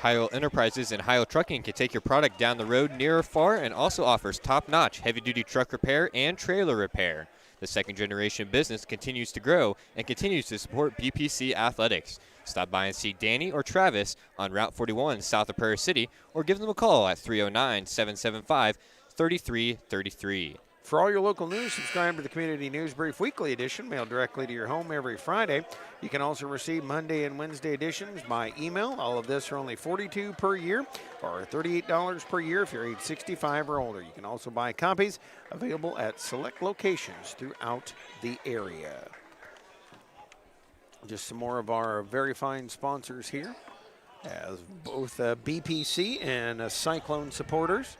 Speaker 4: Heil Enterprises and Heil Trucking can take your product down the road near or far and also offers top-notch heavy-duty truck repair and trailer repair. The second-generation business continues to grow and continues to support BPC athletics. Stop by and see Danny or Travis on Route 41 south of Prairie City or give them a call at 309-775-3333.
Speaker 3: For all your local news, subscribe to the Community News Brief Weekly Edition, mailed directly to your home every Friday. You can also receive Monday and Wednesday editions by email. All of this are only $42 per year or $38 per year if you're age 65 or older. You can also buy copies available at select locations throughout the area. Just some more of our very fine sponsors here, as both BPC and Cyclone supporters.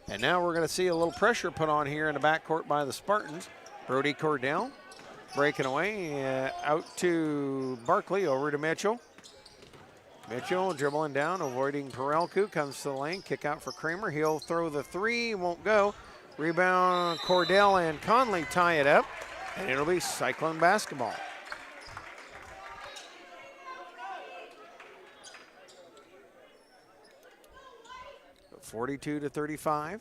Speaker 3: And now we're going to see a little pressure put on here in the backcourt by the Spartans. Brody Cordell breaking away, out to Barkley, over to Mitchell. Mitchell dribbling down, avoiding Perelku, comes to the lane, kick out for Kramer. He'll throw the three, won't go. Rebound, Cordell and Conley tie it up, and it'll be Cyclone basketball. So 42-35.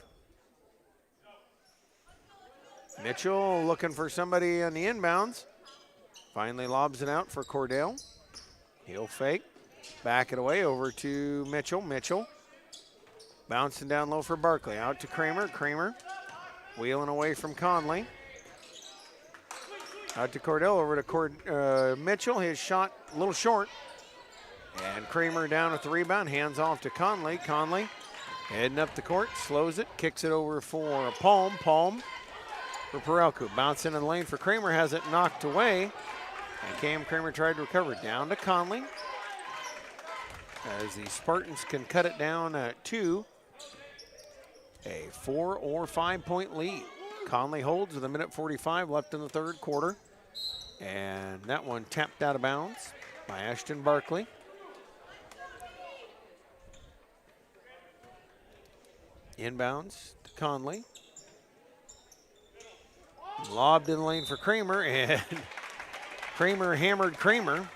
Speaker 3: Mitchell looking for somebody on the inbounds. Finally lobs it out for Cordell. He'll fake. Back it away over to Mitchell. Mitchell bouncing down low for Barkley. Out to Kramer. Kramer wheeling away from Conley. Out to Cordell, over to Mitchell. His shot a little short. And Kramer down with the rebound. Hands off to Conley. Conley heading up the court. Slows it. Kicks it over for Palm. Palm for Perelku. Bouncing in the lane for Kramer. Has it knocked away. And Cam Kramer tried to recover. Down to Conley, as the Spartans can cut it down to a 4 or 5 point lead. Conley holds with 1:45 left in the third quarter. And that one tapped out of bounds by Ashton Barkley. Inbounds to Conley. Lobbed in the lane for Kramer, and Kramer hammered Kramer.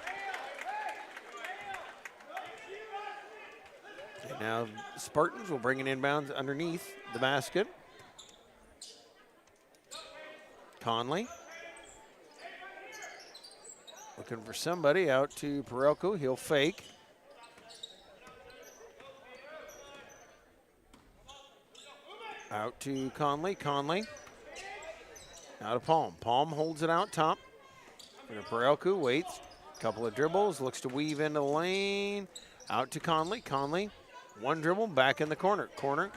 Speaker 3: And now Spartans will bring it inbounds underneath the basket. Conley looking for somebody, out to Perelku. He'll fake. Out to Conley. Conley out of Palm. Palm holds it out top. Perelku waits. Couple of dribbles. Looks to weave into the lane. Out to Conley. Conley, one dribble, back in the corner. Corner.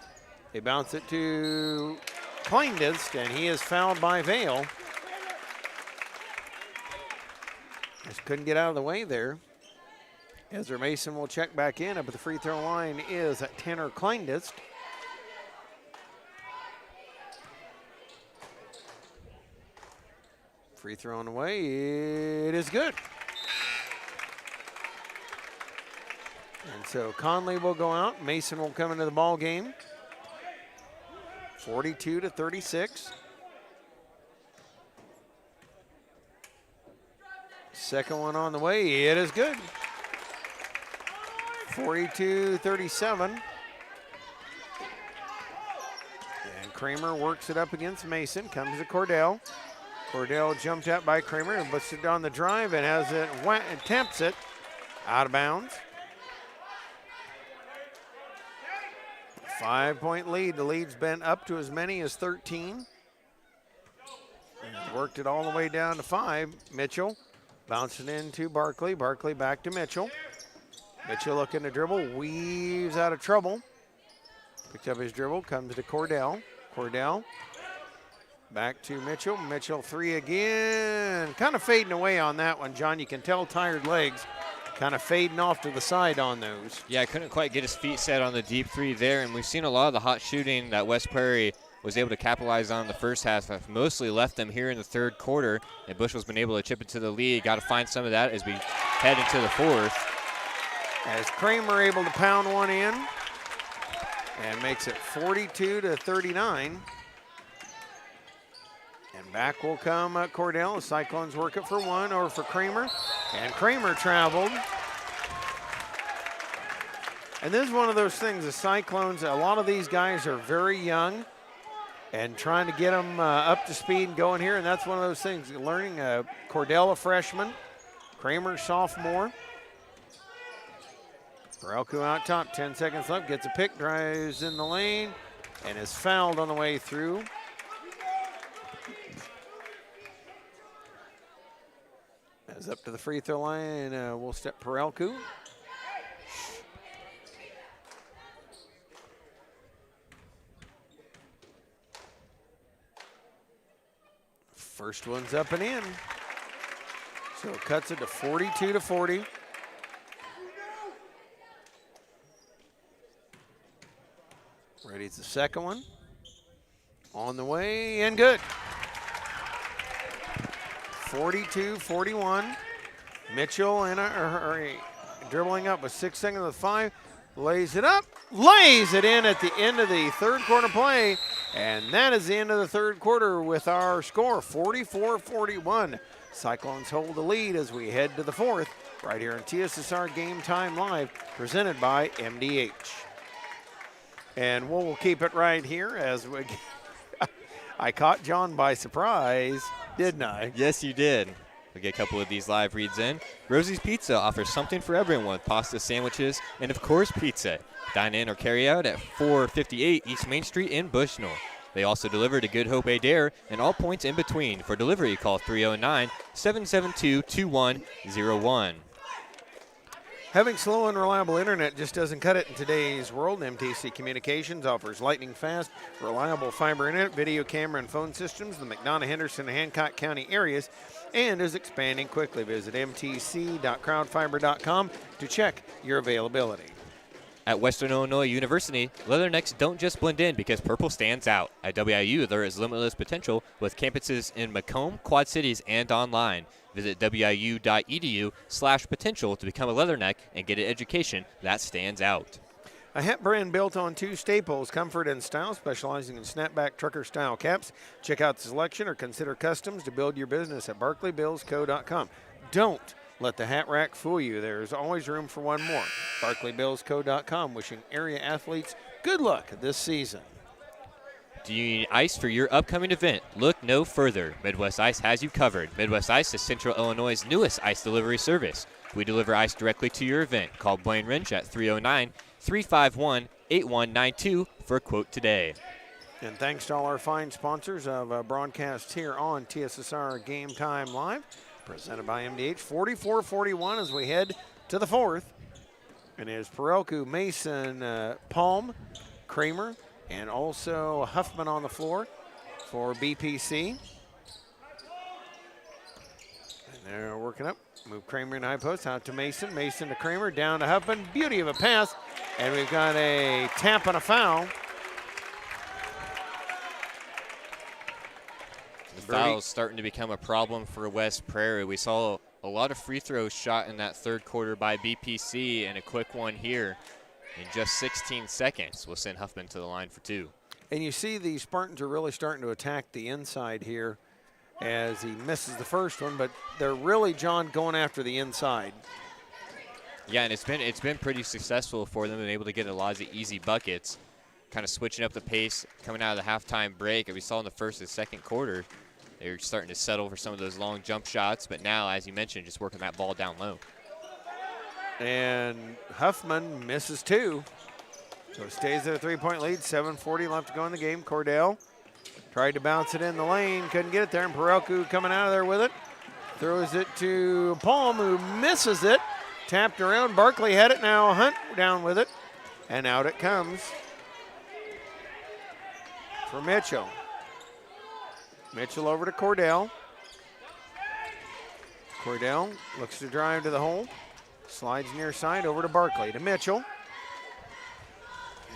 Speaker 3: They bounce it to Kleindist, and he is fouled by Vale. Just couldn't get out of the way there. Ezra Mason will check back in. Up at the free throw line is Tanner Kleindist. Free throw on the way. It is good. And so Conley will go out. Mason will come into the ball game. 42-36. Second one on the way. It is good. 42-37. And Kramer works it up against Mason. Comes to Cordell. Cordell jumped out by Kramer and puts it on the drive and has it and taps it out of bounds. 5 point lead. The lead's been up to as many as 13. And worked it all the way down to 5. Mitchell bouncing into Barkley. Barkley back to Mitchell. Mitchell looking to dribble, weaves out of trouble. Picked up his dribble, comes to Cordell. Cordell back to Mitchell. Mitchell three again. Kind of fading away on that one, John. You can tell tired legs. Kind of fading off to the side on those.
Speaker 4: Yeah, I couldn't quite get his feet set on the deep three there, and we've seen a lot of the hot shooting that West Prairie was able to capitalize on in the first half. I've mostly left them here in the third quarter, and Bushell's been able to chip into the lead. Got to find some of that as we head into the fourth.
Speaker 3: As Kramer able to pound one in and makes it 42-39. And back will come Cordell. The Cyclones work it for one, over for Kramer. And Kramer traveled. And this is one of those things, the Cyclones, a lot of these guys are very young and trying to get them up to speed and going here. And that's one of those things, learning Cordell, a freshman, Kramer, sophomore. Perelku out top, 10 seconds left, gets a pick, drives in the lane, and is fouled on the way through. As up to the free throw line, we'll step Perelku. First one's up and in. So it cuts it to 42-40. Ready's the second one. On the way and good. 42-41. Mitchell in a hurry, dribbling up with 6 seconds with 5. Lays it up, lays it in at the end of the third quarter play. And that is the end of the third quarter with our score, 44-41. Cyclones hold the lead as we head to the fourth, right here on TSSR Game Time Live, presented by MDH. And we'll keep it right here as we I caught John by surprise, didn't I?
Speaker 4: Yes, you did. We get a couple of these live reads in. Rosie's Pizza offers something for everyone, pasta, sandwiches, and of course pizza. Dine in or carry out at 458 East Main Street in Bushnell. They also deliver to Good Hope Adair and all points in between. For delivery, call 309-772-2101.
Speaker 3: Having slow and reliable internet just doesn't cut it in today's world. MTC Communications offers lightning fast, reliable fiber internet, video camera, and phone systems in the McDonough, Henderson, and Hancock County areas, and is expanding quickly. Visit mtc.crowdfiber.com to check your availability.
Speaker 4: At Western Illinois University, Leathernecks don't just blend in because purple stands out. At WIU, there is limitless potential with campuses in Macomb, Quad Cities, and online. Visit wiu.edu/potential to become a Leatherneck and get an education that stands out.
Speaker 3: A hat brand built on 2 staples, comfort and style, specializing in snapback trucker-style caps. Check out the selection or consider customs to build your business at barclaybillsco.com. Don't let the hat rack fool you. There's always room for one more. barclaybillsco.com, wishing area athletes good luck this season.
Speaker 4: Do you need ice for your upcoming event? Look no further. Midwest Ice has you covered. Midwest Ice is Central Illinois' newest ice delivery service. We deliver ice directly to your event. Call Blaine Wrench at 309-351-8192 for a quote today.
Speaker 3: And thanks to all our fine sponsors of broadcasts here on TSSR Game Time Live, presented by MDH. 44-41 as we head to the fourth. And it is Perelku, Mason, Palm, Kramer, and also Huffman on the floor for BPC. And they're working up. Move Kramer in high post, out to Mason. Mason to Kramer, down to Huffman. Beauty of a pass. And we've got a tap and a foul.
Speaker 4: The foul's starting to become a problem for West Prairie. We saw a lot of free throws shot in that third quarter by BPC, and a quick one here in just 16 seconds will send Huffman to the line for 2.
Speaker 3: And you see the Spartans are really starting to attack the inside here as he misses the first one, but they're really, John, going after the inside.
Speaker 4: Yeah, and it's been pretty successful for them, and able to get a lot of the easy buckets, kind of switching up the pace coming out of the halftime break. As we saw in the first and second quarter, they're starting to settle for some of those long jump shots, but now, as you mentioned, just working that ball down low.
Speaker 3: And Huffman misses 2. So it stays at a 3-point lead, 7:40 left to go in the game. Cordell tried to bounce it in the lane, couldn't get it there, and Perelku coming out of there with it. Throws it to Palm, who misses it. Tapped around, Barkley had it, now Hunt down with it. And out it comes for Mitchell. Mitchell over to Cordell. Cordell looks to drive to the hole. Slides near side over to Barkley, to Mitchell.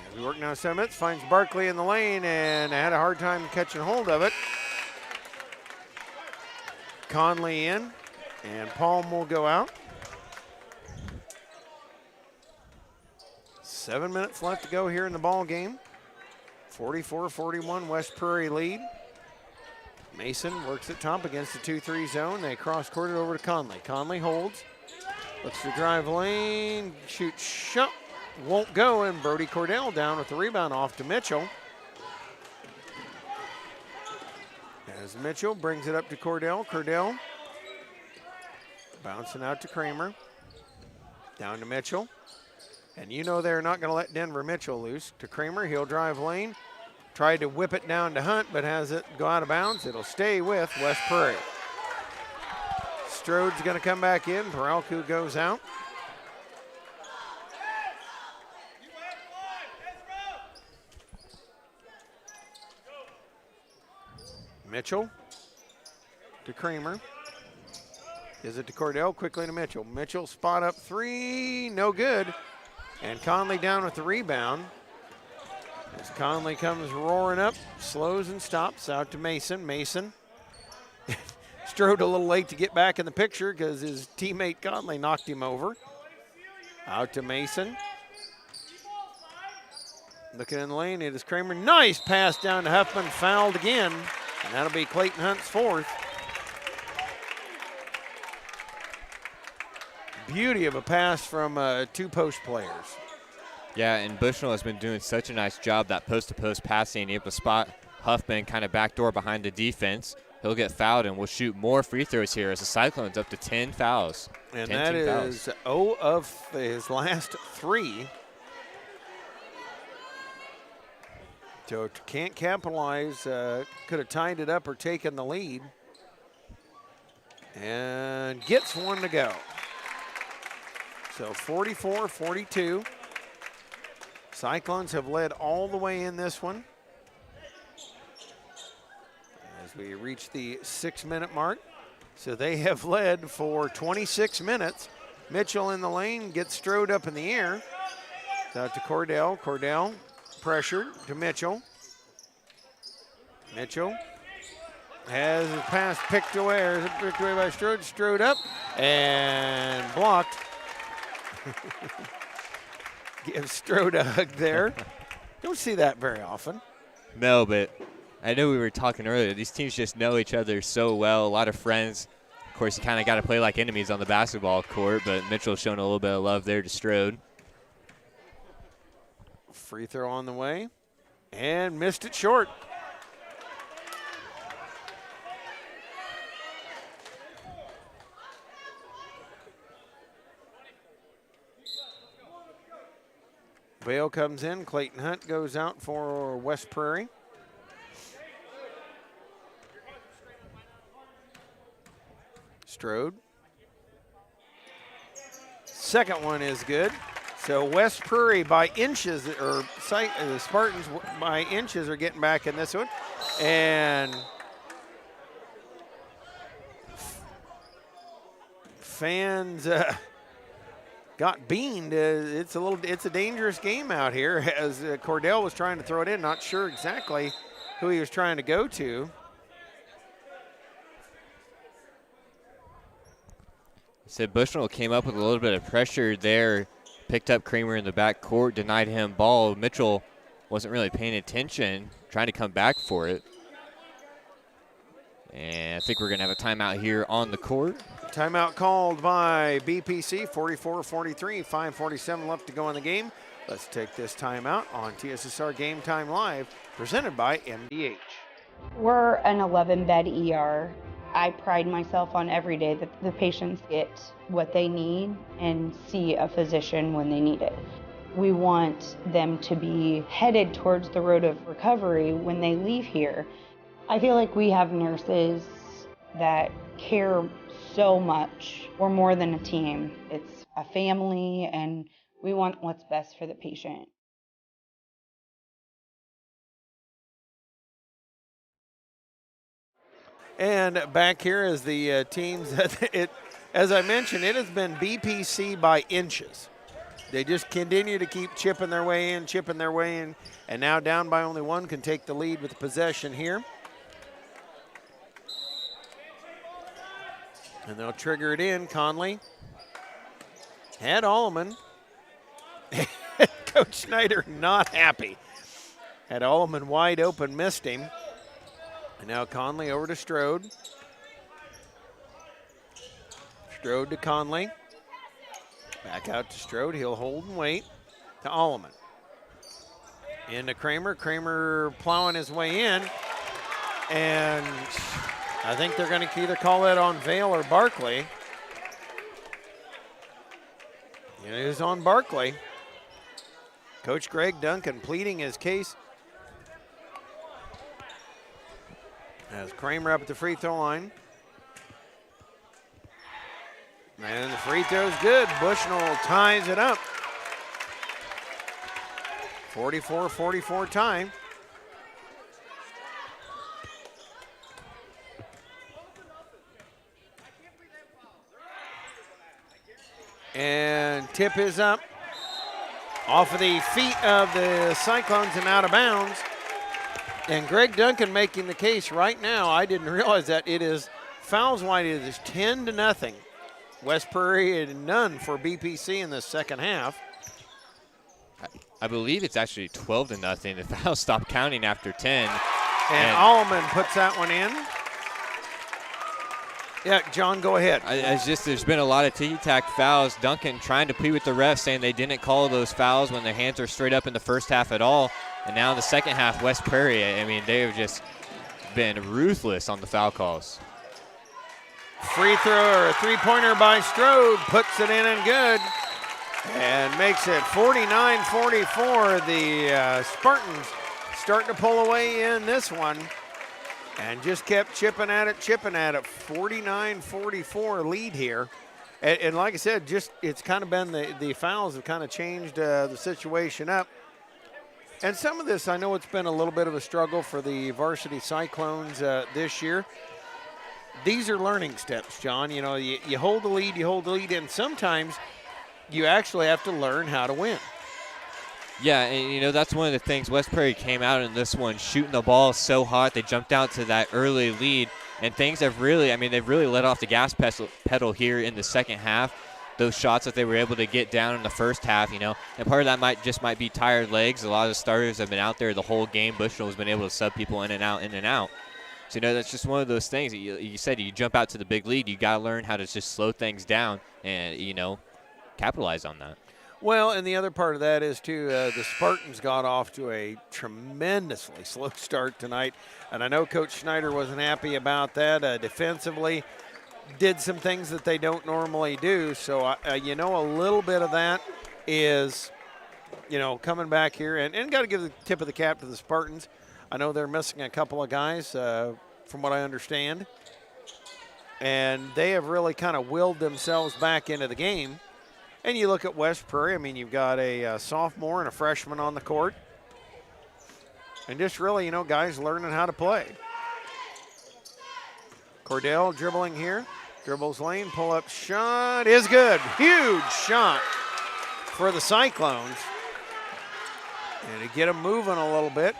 Speaker 3: As we work now 7 minutes, finds Barkley in the lane and had a hard time catching hold of it. Conley in, and Palm will go out. 7 minutes left to go here in the ball game. 44-41 West Prairie lead. Mason works at top against the 2-3 zone. They cross court it over to Conley. Conley holds. Looks to drive lane, shoot shot, won't go, and Brody Cordell down with the rebound off to Mitchell. As Mitchell brings it up to Cordell. Cordell bouncing out to Kramer. Down to Mitchell. And you know they're not going to let Denver Mitchell loose. To Kramer, he'll drive lane. Tried to whip it down to Hunt, but has it go out of bounds. It'll stay with West Prairie. Strode's going to come back in. Peralku goes out. Mitchell to Kramer. Gives it to Cordell, quickly to Mitchell. Mitchell spot up three, no good. And Conley down with the rebound. As Conley comes roaring up, slows and stops, out to Mason. Mason. Strode a little late to get back in the picture because his teammate Conley knocked him over. Out to Mason. Looking in the lane, it is Kramer. Nice pass down to Huffman, fouled again. And that'll be Clayton Hunt's fourth. Beauty of a pass from two post players.
Speaker 4: Yeah, and Bushnell has been doing such a nice job that post-to-post passing, able to spot Huffman kind of backdoor behind the defense. He'll get fouled and will shoot more free throws here as the Cyclones up to 10 fouls.
Speaker 3: And that is 0 of his last 3. So can't capitalize, could have tied it up or taken the lead. And gets one to go. So 44-42. Cyclones have led all the way in this one. As we reach the 6-minute mark. So they have led for 26 minutes. Mitchell in the lane, gets Strode up in the air. Out to Cordell. Cordell pressured to Mitchell. Mitchell has his pass picked away by Strode. Strode up and blocked. Give Strode a hug there. Don't see that very often.
Speaker 4: No, but I know we were talking earlier. These teams just know each other so well. A lot of friends. Of course, you kind of got to play like enemies on the basketball court, but Mitchell's shown a little bit of love there to Strode.
Speaker 3: Free throw on the way, and missed it short. Vale comes in. Clayton Hunt goes out for West Prairie. Strode. Second one is good. So West Prairie by inches, or the Spartans by inches are getting back in this one. And fans got beamed. It's a dangerous game out here as Cordell was trying to throw it in. Not sure exactly who he was trying to go to.
Speaker 4: Said Bushnell came up with a little bit of pressure there, picked up Kramer in the back court, denied him ball. Mitchell wasn't really paying attention, trying to come back for it. And I think we're going to have a timeout here on the court.
Speaker 3: Timeout called by BPC, 44-43, 5:47 left to go in the game. Let's take this timeout on TSSR Game Time Live, presented by MDH.
Speaker 8: We're an 11-bed ER. I pride myself on every day that the patients get what they need and see a physician when they need it. We want them to be headed towards the road of recovery when they leave here. I feel like we have nurses that care so much. We're more than a team. It's a family, and we want what's best for the patient.
Speaker 3: And back here is the teams. As I mentioned, it has been BPC by inches. They just continue to keep chipping their way in, and now down by only one can take the lead with the possession here. And they'll trigger it in. Conley had Alleman. Coach Schneider not happy. Had Alleman wide open, missed him. And now Conley over to Strode. Strode to Conley. Back out to Strode. He'll hold and wait to Alleman. Into Kramer. Kramer plowing his way in. And I think they're going to either call that on Vale or Barkley. It is on Barkley. Coach Greg Duncan pleading his case. As Kramer up at the free throw line. And the free throw's good. Bushnell ties it up. 44-44 tie. And tip is up off of the feet of the Cyclones and out of bounds. And Greg Duncan making the case right now. I didn't realize that it is fouls wide. It is 10-0. West Prairie and none for BPC in the second half.
Speaker 4: I believe it's actually 12-0. The fouls stopped counting after 10.
Speaker 3: And Allman puts that one in. Yeah, John, go ahead.
Speaker 4: There's been a lot of ticky-tack fouls. Duncan trying to plead with the refs, saying they didn't call those fouls when their hands are straight up in the first half at all. And now in the second half, West Prairie, I mean, they've just been ruthless on the foul calls.
Speaker 3: Free throw or a three-pointer by Strode, puts it in and good, and makes it 49-44. The Spartans starting to pull away in this one, and just kept chipping at it. 49-44 lead here. And like I said, just it's kind of been the fouls have kind of changed the situation up. And some of this, I know it's been a little bit of a struggle for the Varsity Cyclones this year. These are learning steps, John. You know, you hold the lead, and sometimes you actually have to learn how to win.
Speaker 4: Yeah, and you know, that's one of the things. West Prairie came out in this one shooting the ball so hot. They jumped out to that early lead, and things have really, they've really let off the gas pedal here in the second half. Those shots that they were able to get down in the first half, and part of that might be tired legs. A lot of the starters have been out there the whole game. Bushnell has been able to sub people in and out. So, that's just one of those things. You said you jump out to the big lead, you got to learn how to just slow things down and, capitalize on that.
Speaker 3: Well, and the other part of that is, too, the Spartans got off to a tremendously slow start tonight. And I know Coach Schneider wasn't happy about that. Defensively, did some things that they don't normally do. So, a little bit of that is, coming back here. And got to give the tip of the cap to the Spartans. I know they're missing a couple of guys, from what I understand. And they have really kind of willed themselves back into the game. And you look at West Prairie, you've got a sophomore and a freshman on the court. And just really, guys learning how to play. Cordell dribbling here. Dribbles lane, pull-up shot is good. Huge shot for the Cyclones. And to get them moving a little bit.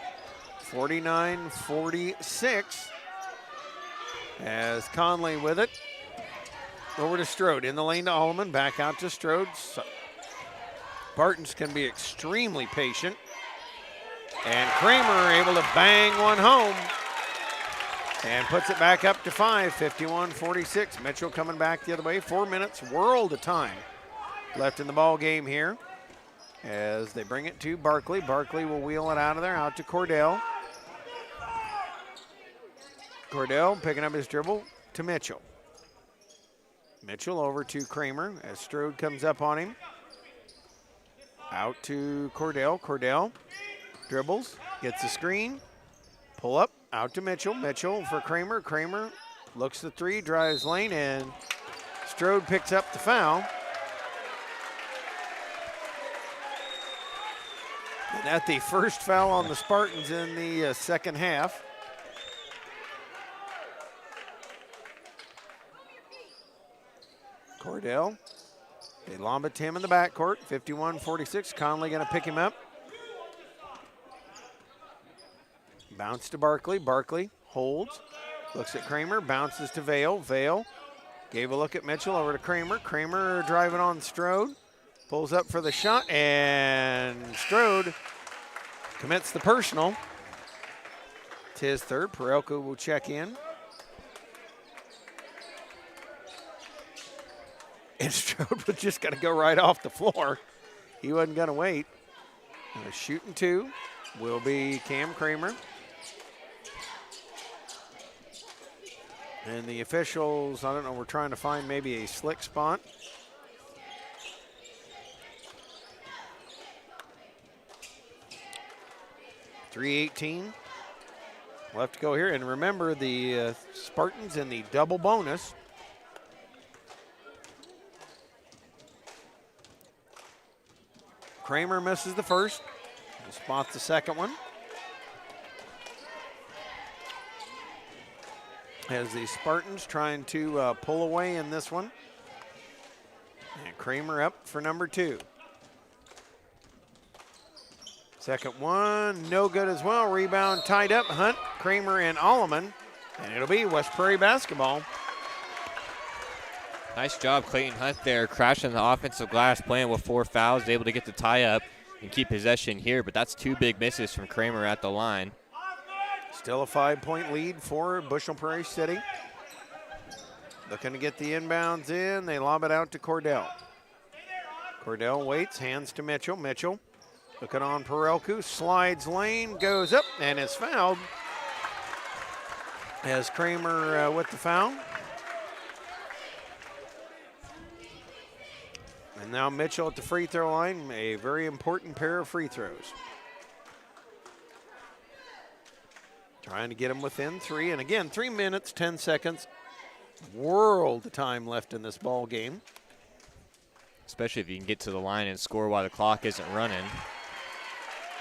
Speaker 3: 49-46 as Conley with it. Over to Strode, in the lane to Allman, back out to Strode. Spartans can be extremely patient. And Kramer able to bang one home and puts it back up to 5, 51-46. Mitchell coming back the other way. 4 minutes, world of time left in the ball game here as they bring it to Barkley. Barkley will wheel it out of there, out to Cordell. Cordell picking up his dribble to Mitchell. Mitchell over to Kramer as Strode comes up on him. Out to Cordell. Cordell dribbles, gets the screen, pull up, out to Mitchell. Mitchell for Kramer. Kramer looks the three, drives lane, and Strode picks up the foul. And that's the first foul on the Spartans in the second half. Cordell, they lob it to him in the backcourt, 51-46. Conley going to pick him up. Bounce to Barkley. Barkley holds, looks at Kramer, bounces to Vale. Vale gave a look at Mitchell, over to Kramer. Kramer driving on Strode, pulls up for the shot, and Strode commits the personal. It's his third. Perelko will check in. And Strode was just going to go right off the floor. He wasn't going to wait. And a shooting two will be Cam Kramer. And the officials, I don't know, we're trying to find maybe a slick spot. .318 left to go here. And remember, the Spartans in the double bonus Kramer misses the first. He'll spot the second one. As the Spartans trying to pull away in this one. And Kramer up for number 2. Second one, no good as well. Rebound tied up. Hunt, Kramer, and Alleman. And it'll be West Prairie basketball.
Speaker 4: Nice job, Clayton Hunt there, crashing the offensive glass, playing with 4 fouls, able to get the tie up and keep possession here, but that's 2 big misses from Kramer at the line.
Speaker 3: Still a 5-point lead for Bushnell-Prairie City. Looking to get the inbounds in. They lob it out to Cordell. Cordell waits, hands to Mitchell. Mitchell looking on Perelku, slides lane, goes up, and is fouled. As Kramer with the foul. And now Mitchell at the free throw line, a very important pair of free throws. Trying to get him within 3, and again, 3 minutes, 10 seconds. World of time left in this ball game.
Speaker 4: Especially if you can get to the line and score while the clock isn't running.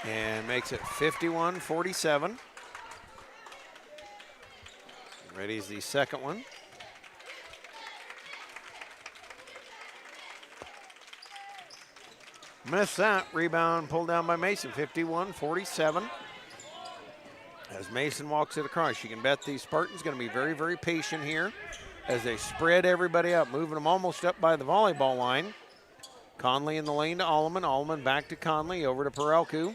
Speaker 3: And makes it 51-47. Ready's the second one. Missed that. Rebound pulled down by Mason. 51-47. As Mason walks it across, you can bet these Spartans going to be very, very patient here as they spread everybody up, moving them almost up by the volleyball line. Conley in the lane to Alleman. Alleman back to Conley, over to Perelku.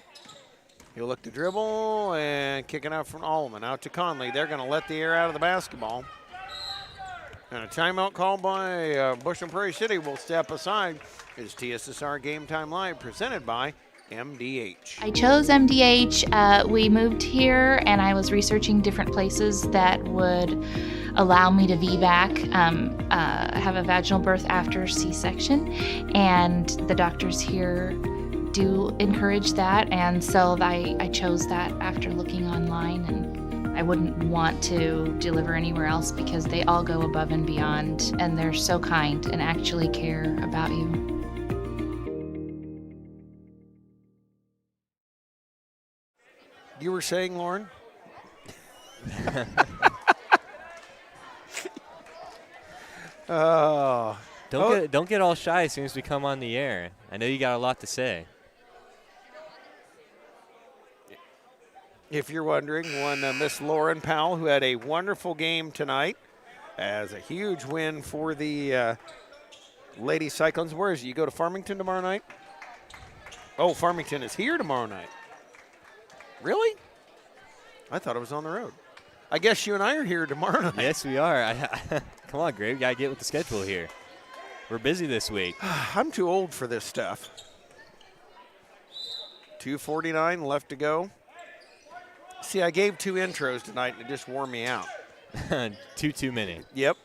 Speaker 3: He'll look to dribble and kicking out from Alleman. Out to Conley. They're going to let the air out of the basketball. And a timeout call by Bushnell-Prairie City will step aside. Is TSSR Game Time Live presented by MDH.
Speaker 7: I chose MDH. We moved here and I was researching different places that would allow me to VBAC, have a vaginal birth after C-section, and the doctors here do encourage that, and so I chose that after looking online, and I wouldn't want to deliver anywhere else because they all go above and beyond, and they're so kind and actually care about you.
Speaker 3: You were saying, Lauren?
Speaker 4: Don't get all shy as soon as we come on the air. I know you got a lot to say.
Speaker 3: If you're wondering, one Miss Lauren Powell, who had a wonderful game tonight, as a huge win for the Lady Cyclones. Where is it? You go to Farmington tomorrow night? Oh, Farmington is here tomorrow night. Really? I thought it was on the road. I guess you and I are here tomorrow night.
Speaker 4: Yes, we are. Come on, Greg. We got to get with the schedule here. We're busy this week.
Speaker 3: I'm too old for this stuff. 2:49 left to go. See, I gave 2 intros tonight, and it just wore me out.
Speaker 4: Too many.
Speaker 3: Yep.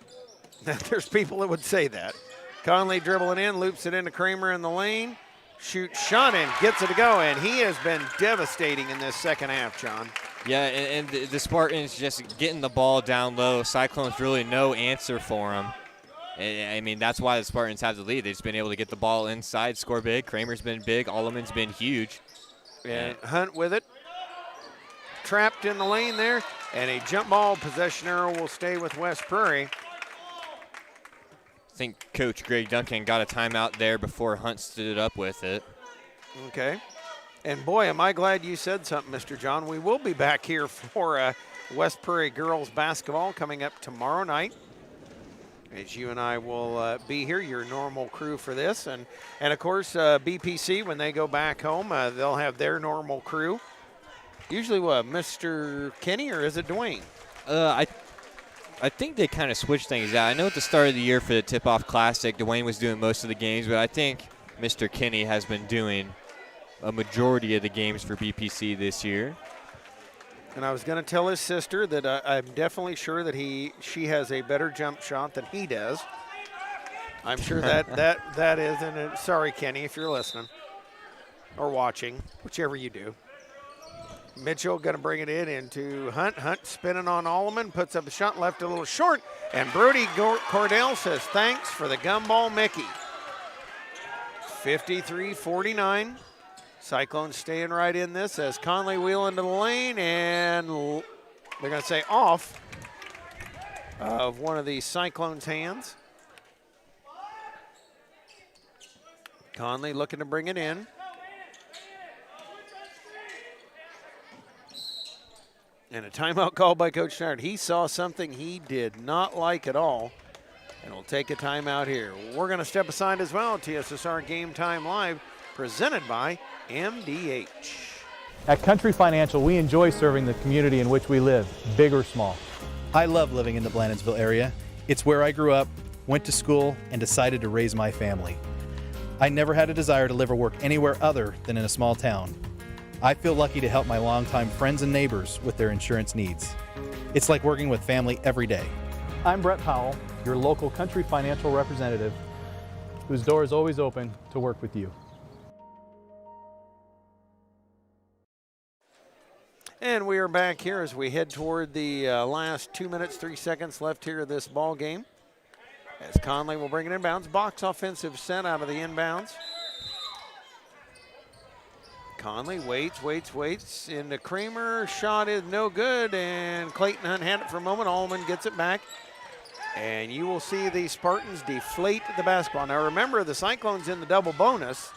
Speaker 3: There's people that would say that. Conley dribbling in, loops it into Kramer in the lane. Shoots shot and gets it to go, and he has been devastating in this second half, John.
Speaker 4: Yeah, and the Spartans just getting the ball down low. Cyclones really no answer for them. I mean, that's why the Spartans have the lead. They've just been able to get the ball inside, score big. Kramer's been big. Alleman's been huge.
Speaker 3: And Hunt with it. Trapped in the lane there, and a jump ball possession arrow will stay with West Prairie.
Speaker 4: I think Coach Greg Duncan got a timeout there before Hunt stood up with it.
Speaker 3: Okay. And boy, am I glad you said something, Mr. John. We will be back here for West Prairie girls basketball coming up tomorrow night. As you and I will be here, your normal crew for this. And of course, BPC, when they go back home, they'll have their normal crew. Usually what, Mr. Kenny, or is it Dwayne?
Speaker 4: I think they kind of switched things out. I know at the start of the year for the Tip-Off Classic, Dwayne was doing most of the games, but I think Mr. Kenny has been doing a majority of the games for BPC this year.
Speaker 3: And I was going to tell his sister that I'm definitely sure that she has a better jump shot than he does. I'm sure that is. And sorry, Kenny, if you're listening or watching, whichever you do. Mitchell going to bring it into Hunt. Hunt spinning on Alleman, puts up a shot, left a little short, and Brody Cordell says thanks for the gumball, Mickey. 53-49. Cyclones staying right in this as Conley wheel into the lane, and they're going to say off of one of the Cyclones' hands. Conley looking to bring it in. And a timeout called by Coach Schneider. He saw something he did not like at all, and will take a timeout here. We're going to step aside as well. TSSR Game Time Live, presented by MDH.
Speaker 9: At Country Financial, we enjoy serving the community in which we live, big or small.
Speaker 10: I love living in the Blandonsville area. It's where I grew up, went to school, and decided to raise my family. I never had a desire to live or work anywhere other than in a small town. I feel lucky to help my longtime friends and neighbors with their insurance needs. It's like working with family every day.
Speaker 9: I'm Brett Powell, your local Country Financial representative, whose door is always open to work with you.
Speaker 3: And we are back here as we head toward the last 2 minutes, 3 seconds left here of this ball game. As Conley will bring it inbounds. Box offensive set out of the inbounds. Conley waits into Kramer. Shot is no good, and Clayton Hunt had it for a moment. Allman gets it back, and you will see the Spartans deflate the basketball. Now remember, the Cyclones in the double bonus.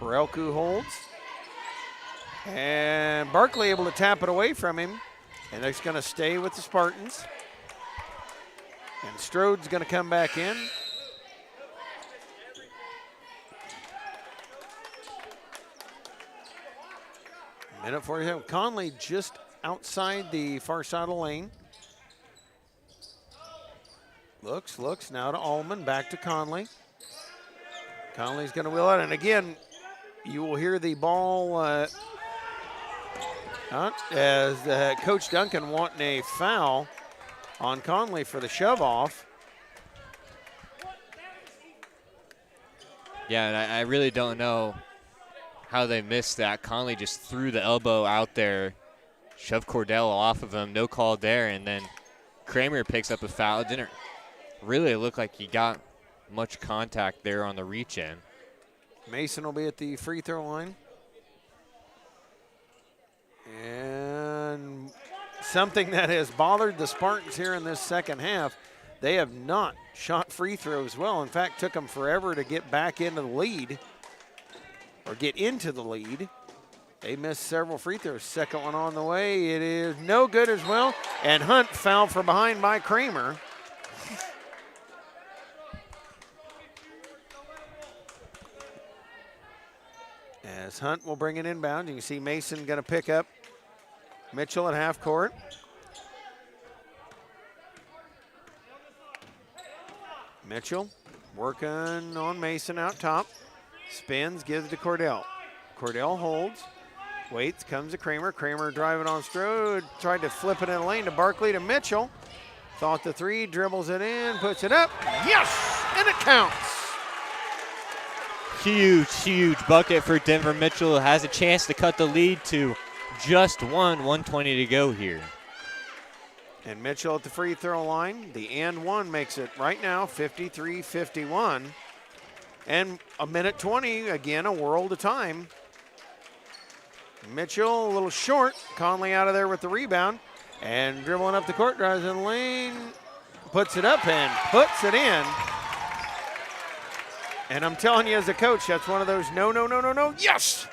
Speaker 3: Perelku holds, and Barkley able to tap it away from him, and it's going to stay with the Spartans. And Strode's going to come back in. Minute 47. Conley just outside the far side of the lane. Looks now to Allman, back to Conley. Conley's going to wheel out, and again, you will hear the ball as Coach Duncan wanting a foul on Conley for the shove off.
Speaker 4: Yeah, and I really don't know how they missed that. Conley just threw the elbow out there, shoved Cordell off of him, no call there, and then Kramer picks up a foul. It didn't really look like he got much contact there on the reach in.
Speaker 3: Mason will be at the free throw line. And something that has bothered the Spartans here in this second half, they have not shot free throws well. In fact, took them forever to get back into the lead or get into the lead. They missed several free throws. Second one on the way. It is no good as well. And Hunt fouled from behind by Kramer. As Hunt will bring it inbound. You can see Mason going to pick up Mitchell at half court. Mitchell working on Mason out top. Spins, gives to Cordell. Cordell holds, waits, comes to Kramer. Kramer driving on Strode, tried to flip it in the lane to Barkley to Mitchell. Thought the three, dribbles it in, puts it up. Yes, and it counts.
Speaker 4: Huge bucket for Denver. Mitchell has a chance to cut the lead to just 1:20 to go here.
Speaker 3: And Mitchell at the free throw line. The and one makes it right now 53-51. And a minute 20, again, a world of time. Mitchell a little short. Conley out of there with the rebound. And dribbling up the court, drives in the lane, puts it up and puts it in. And I'm telling you as a coach, that's one of those no, yes!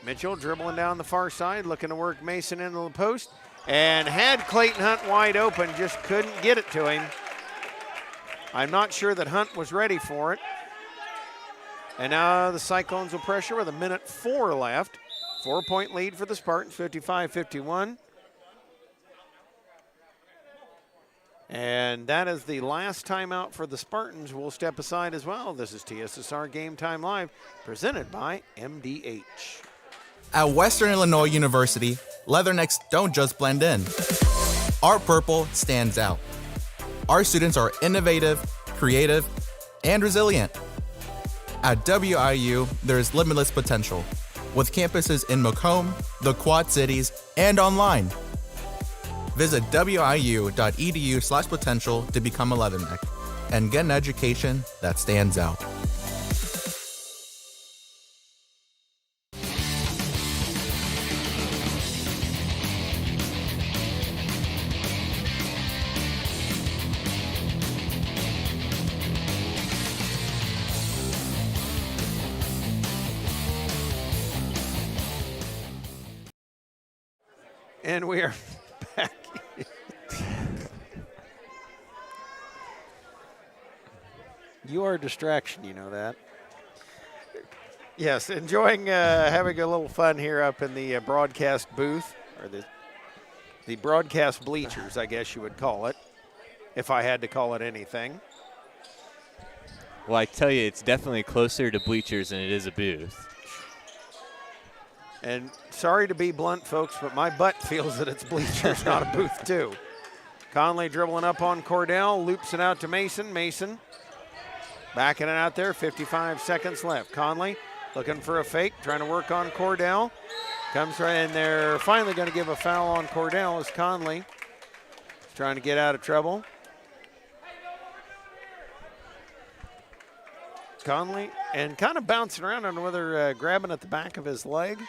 Speaker 3: Mitchell dribbling down the far side, looking to work Mason into the post. And had Clayton Hunt wide open, just couldn't get it to him. I'm not sure that Hunt was ready for it. And now the Cyclones will pressure with a minute 4 left. 4-point lead for the Spartans, 55-51. And that is the last timeout for the Spartans. We'll step aside as well. This is TSSR Game Time Live, presented by MDH.
Speaker 1: At Western Illinois University, leathernecks don't just blend in. Our purple stands out. Our students are innovative, creative, and resilient. At WIU, there is limitless potential, with campuses in Macomb, the Quad Cities, and online. Visit wiu.edu/potential to become a leatherneck and get an education that stands out.
Speaker 3: And we are back. You are a distraction, you know that. Yes, enjoying having a little fun here up in the broadcast booth, or the broadcast bleachers, I guess you would call it, if I had to call it anything.
Speaker 4: Well, I tell you, it's definitely closer to bleachers than it is a booth.
Speaker 3: And sorry to be blunt, folks, but my butt feels that it's bleachers, not a booth, too. Conley dribbling up on Cordell, loops it out to Mason. Mason backing it out there, 55 seconds left. Conley looking for a fake, trying to work on Cordell. Comes right in there, finally going to give a foul on Cordell as Conley is trying to get out of trouble. Conley, and kind of bouncing around on whether grabbing at the back of his leg.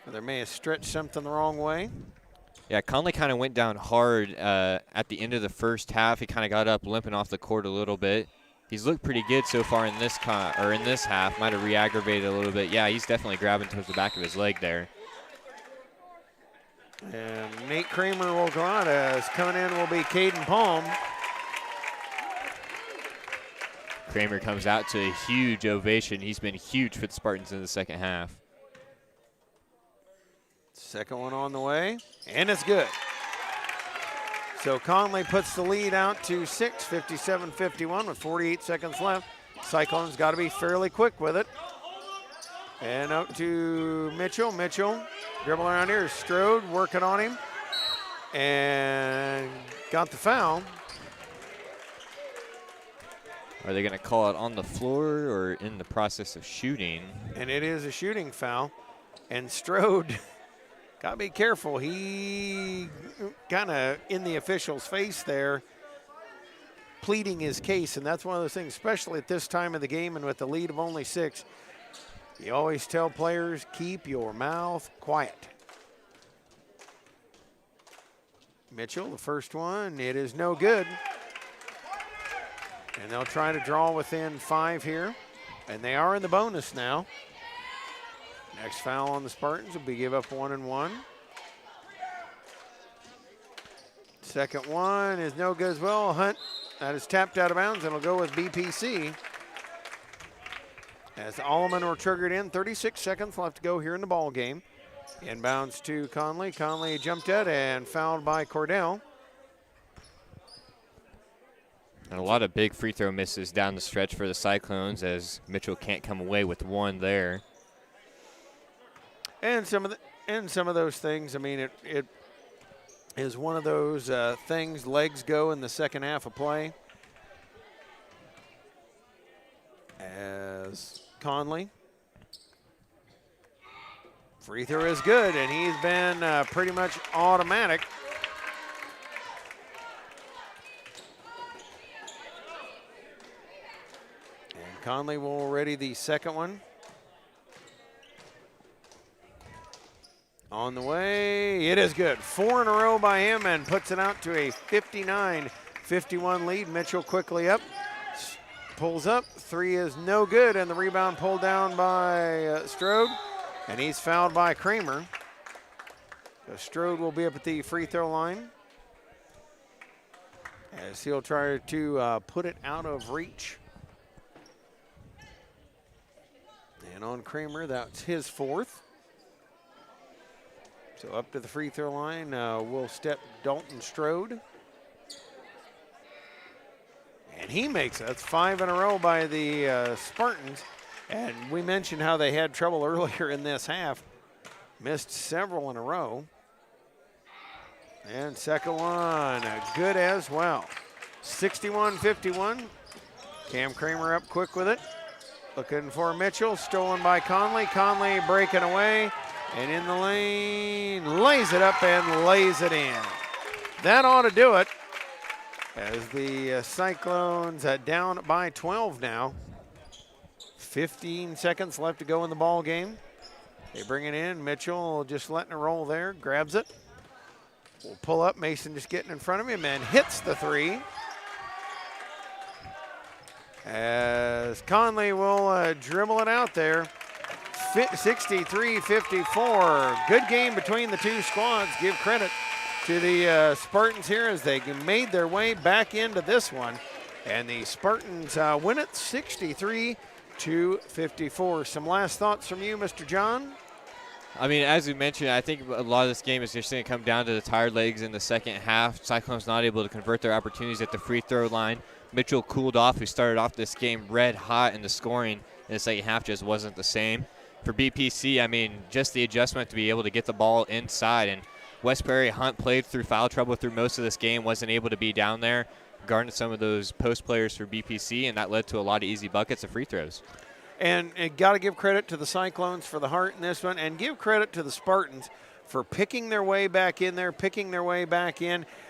Speaker 3: Or they may have stretched something the wrong way.
Speaker 4: Yeah, Conley kind of went down hard at the end of the first half. He kind of got up limping off the court a little bit. He's looked pretty good so far in this half. Might have re-aggravated a little bit. Yeah, he's definitely grabbing towards the back of his leg there.
Speaker 3: And Nate Kramer will go out as coming in will be Caden Palm.
Speaker 4: Kramer comes out to a huge ovation. He's been huge for the Spartans in the second half.
Speaker 3: Second one on the way, and it's good. So Conley puts the lead out to 6, 57-51 with 48 seconds left. Cyclones got to be fairly quick with it. And out to Mitchell. Mitchell dribble around here. Strode working on him. And got the foul.
Speaker 4: Are they going to call it on the floor or in the process of shooting?
Speaker 3: And it is a shooting foul. And Strode got to be careful. He kind of in the official's face there, pleading his case. And that's one of those things, especially at this time of the game and with the lead of only 6. You always tell players, keep your mouth quiet. Mitchell, the first one, it is no good. And they'll try to draw within 5 here. And they are in the bonus now. Next foul on the Spartans will be give up 1 and 1. Second one is no good as well. Hunt, that is tapped out of bounds, and it'll go with BPC. As Alleman were triggered in, 36 seconds left to go here in the ball game. Inbounds to Conley. Conley jumped at and fouled by Cordell.
Speaker 4: And a lot of big free throw misses down the stretch for the Cyclones as Mitchell can't come away with one there.
Speaker 3: And some of those things, I mean, it is one of those things, legs go in the second half of play. As Conley, free throw is good, and he's been pretty much automatic. And Conley will ready the second one. On the way, it is good. 4 in a row by him and puts it out to a 59-51 lead. Mitchell quickly up, pulls up. 3 is no good, and the rebound pulled down by Strode, and he's fouled by Kramer. So Strode will be up at the free throw line as he'll try to put it out of reach. And on Kramer, that's his 4th. So up to the free throw line will step Dalton Strode. And he makes it. That's 5 in a row by the Spartans. And we mentioned how they had trouble earlier in this half. Missed several in a row. And second one, good as well. 61-51. Cam Kramer up quick with it. Looking for Mitchell, stolen by Conley. Conley breaking away. And in the lane, lays it up and lays it in. That ought to do it. As the Cyclones down by 12 now. 15 seconds left to go in the ball game. They bring it in. Mitchell just letting it roll there. Grabs it. Will pull up. Mason just getting in front of him and hits the 3. As Conley will dribble it out there. 63-54. Good game between the two squads. Give credit to the Spartans here as they made their way back into this one. And the Spartans win it 63-54. Some last thoughts from you, Mr. John?
Speaker 4: I mean, as we mentioned, I think a lot of this game is just going to come down to the tired legs in the second half. Cyclones not able to convert their opportunities at the free throw line. Mitchell cooled off, who started off this game red hot, and the scoring in the second half just wasn't the same. For BPC, I mean, just the adjustment to be able to get the ball inside. And West Prairie Hunt played through foul trouble through most of this game, wasn't able to be down there, guarding some of those post players for BPC, and that led to a lot of easy buckets of free throws.
Speaker 3: And got to give credit to the Cyclones for the heart in this one, and give credit to the Spartans for picking their way back in there,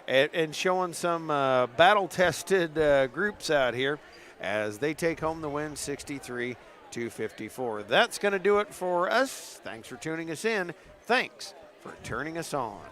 Speaker 3: and showing some battle-tested groups out here as they take home the win 63-54. That's going to do it for us. Thanks for tuning us in. Thanks for turning us on.